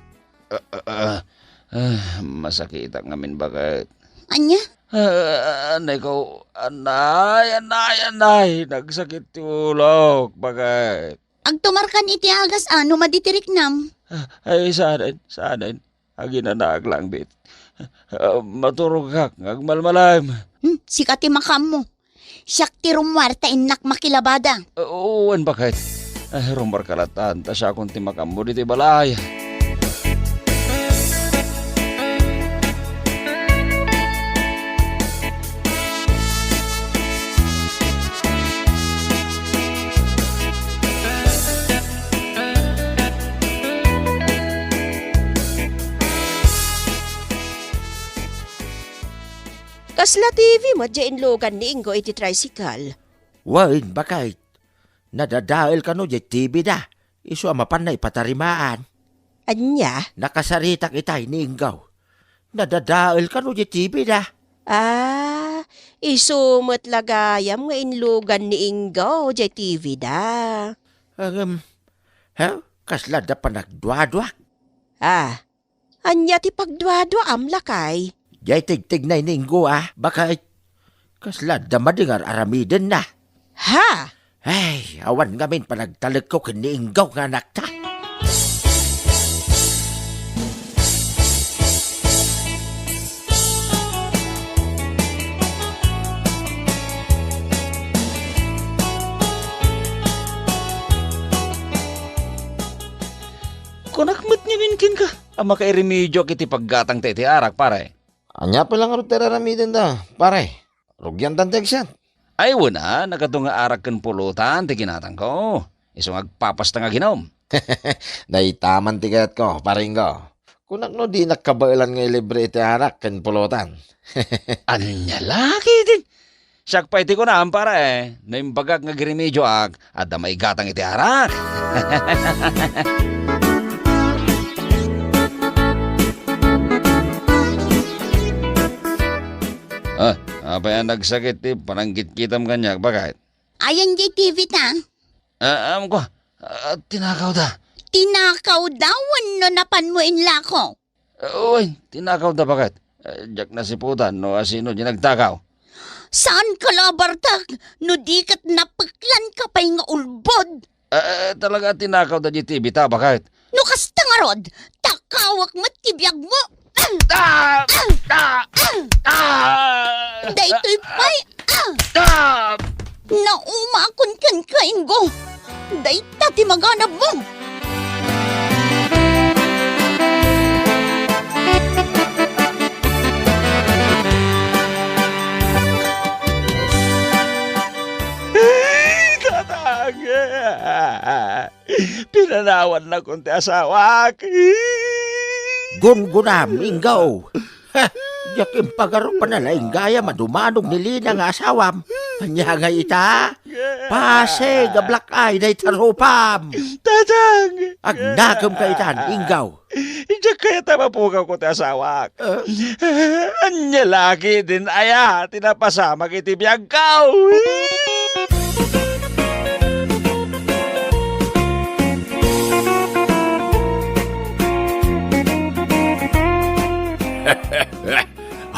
Masakit ang amin bakit. Anya? Anay ko, anay, nagsakit tulog, bakit? Agtumarkan iti agas ano maditirik nam. Ay, saanin, aginanaag lang bit. Maturog kak, ngagmalmalam. Sikati makam mo. Siyak ti rumwar ta inak makilabada. Uwan bakit? Rumbar kalatan, ta siya akong timakam mo dito balay. Kasla TV mo dyan logan ni Ingo iti tricycle. Wain, bakit? Nadadail ka no, jay TV da. Isu amapan na ipatarimaan. Anya? Nakasaritak itay ni Ingaw. Nadadail ka no, jay TV da. Isumot lagayam nga inlogan ni Ingo dyan TV da. Kasla da pa nagdwadwak. Anya ti pagdwado am lakay. Jay tigtig na ni Ingo bakit? Kasla da madingar aramiden na. Ha? Ay, awan ngamin panagtalag ko kini Ingaw nga anak ta. Kunakmat niya minkin ka. Ama kay remedyo kiti paggatang te iti arak, pare. Anya pa lang arot teraramiden da, pare. Rugyan tanteg siya. Ay, wala, nakatunga arak kan pulutan, ti ginatang ko. Isong agpapasta nga ginom. Naitaman tigat ko, pare Ingo. Kunak no di nakabailan nga libre iti arak kan pulutan. Anya laki din. Siyak pa iti ko na, pare. Naimbagak nga giremedyo ak, at damay gatang iti arak. Apa yang nagsakit ti pananggit kitam kanyak, bakit? Ayan di TV ta. Ko, tinakaw da. Tinakaw daw no napan mo inla ko. Uy, tinakaw da bakit? Jak na si putan, no asino di nagtakaw. Saan ka labartak? No di kat napaklan ka pa'y nga ulbod. Talaga tinakaw da di TV ta, bakit? No kasta nga rod, takawak mo tibiyag mo. Daytoy pa'y naumakon kan ka, Ingo. Dayta ti maganap mo. Pinanawan na konti asawak. Gungunam, Ingaw. Yakin pagaro pa nalaing gaya madumanog ni Lina nga asawam. Kanya nga ita. Pase, gablak ay day tarupam. Tatang! Agnagam ka itan, Ingaw. Diyak kaya tamapukaw ko ti asawak. Anya laki din aya, tinapasamag iti biyag kaw.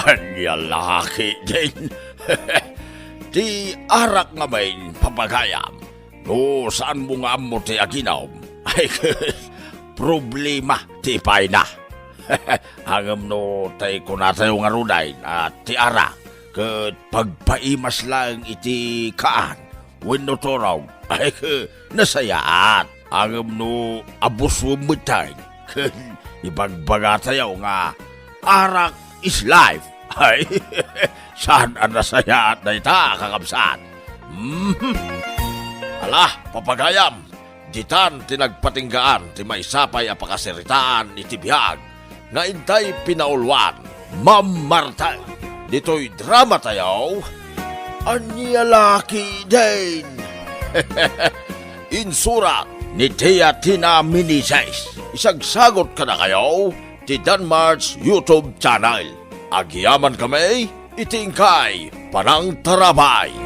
Anya laki din. Di arak nga main papagayam. No, saan mo nga mo ti aginaw? Ay, problema ti pay na. Hangam no tay kunatayo nga ruday at ti arak. Kat pagpaimas lang iti kaan. Wenno toraw. Ay, nasayaat. Hangam no abos wumitay. ibagbaga tayo nga arak is life. Ay, saan ang nasaya at dayta, kakabsat? Ala, papagayam, ditan tinagpatinggaan ti may sapay apakasiritaan iti bihag, nga intay pinaulwan, Ma'am Marta. Dito'y drama tayo, Anyalaki din. Insurat ni Tia Tina Minisays. Isagsagot ka na kayo ti Danmar's YouTube channel. Agyaman kami, itingkay, panang tarabay.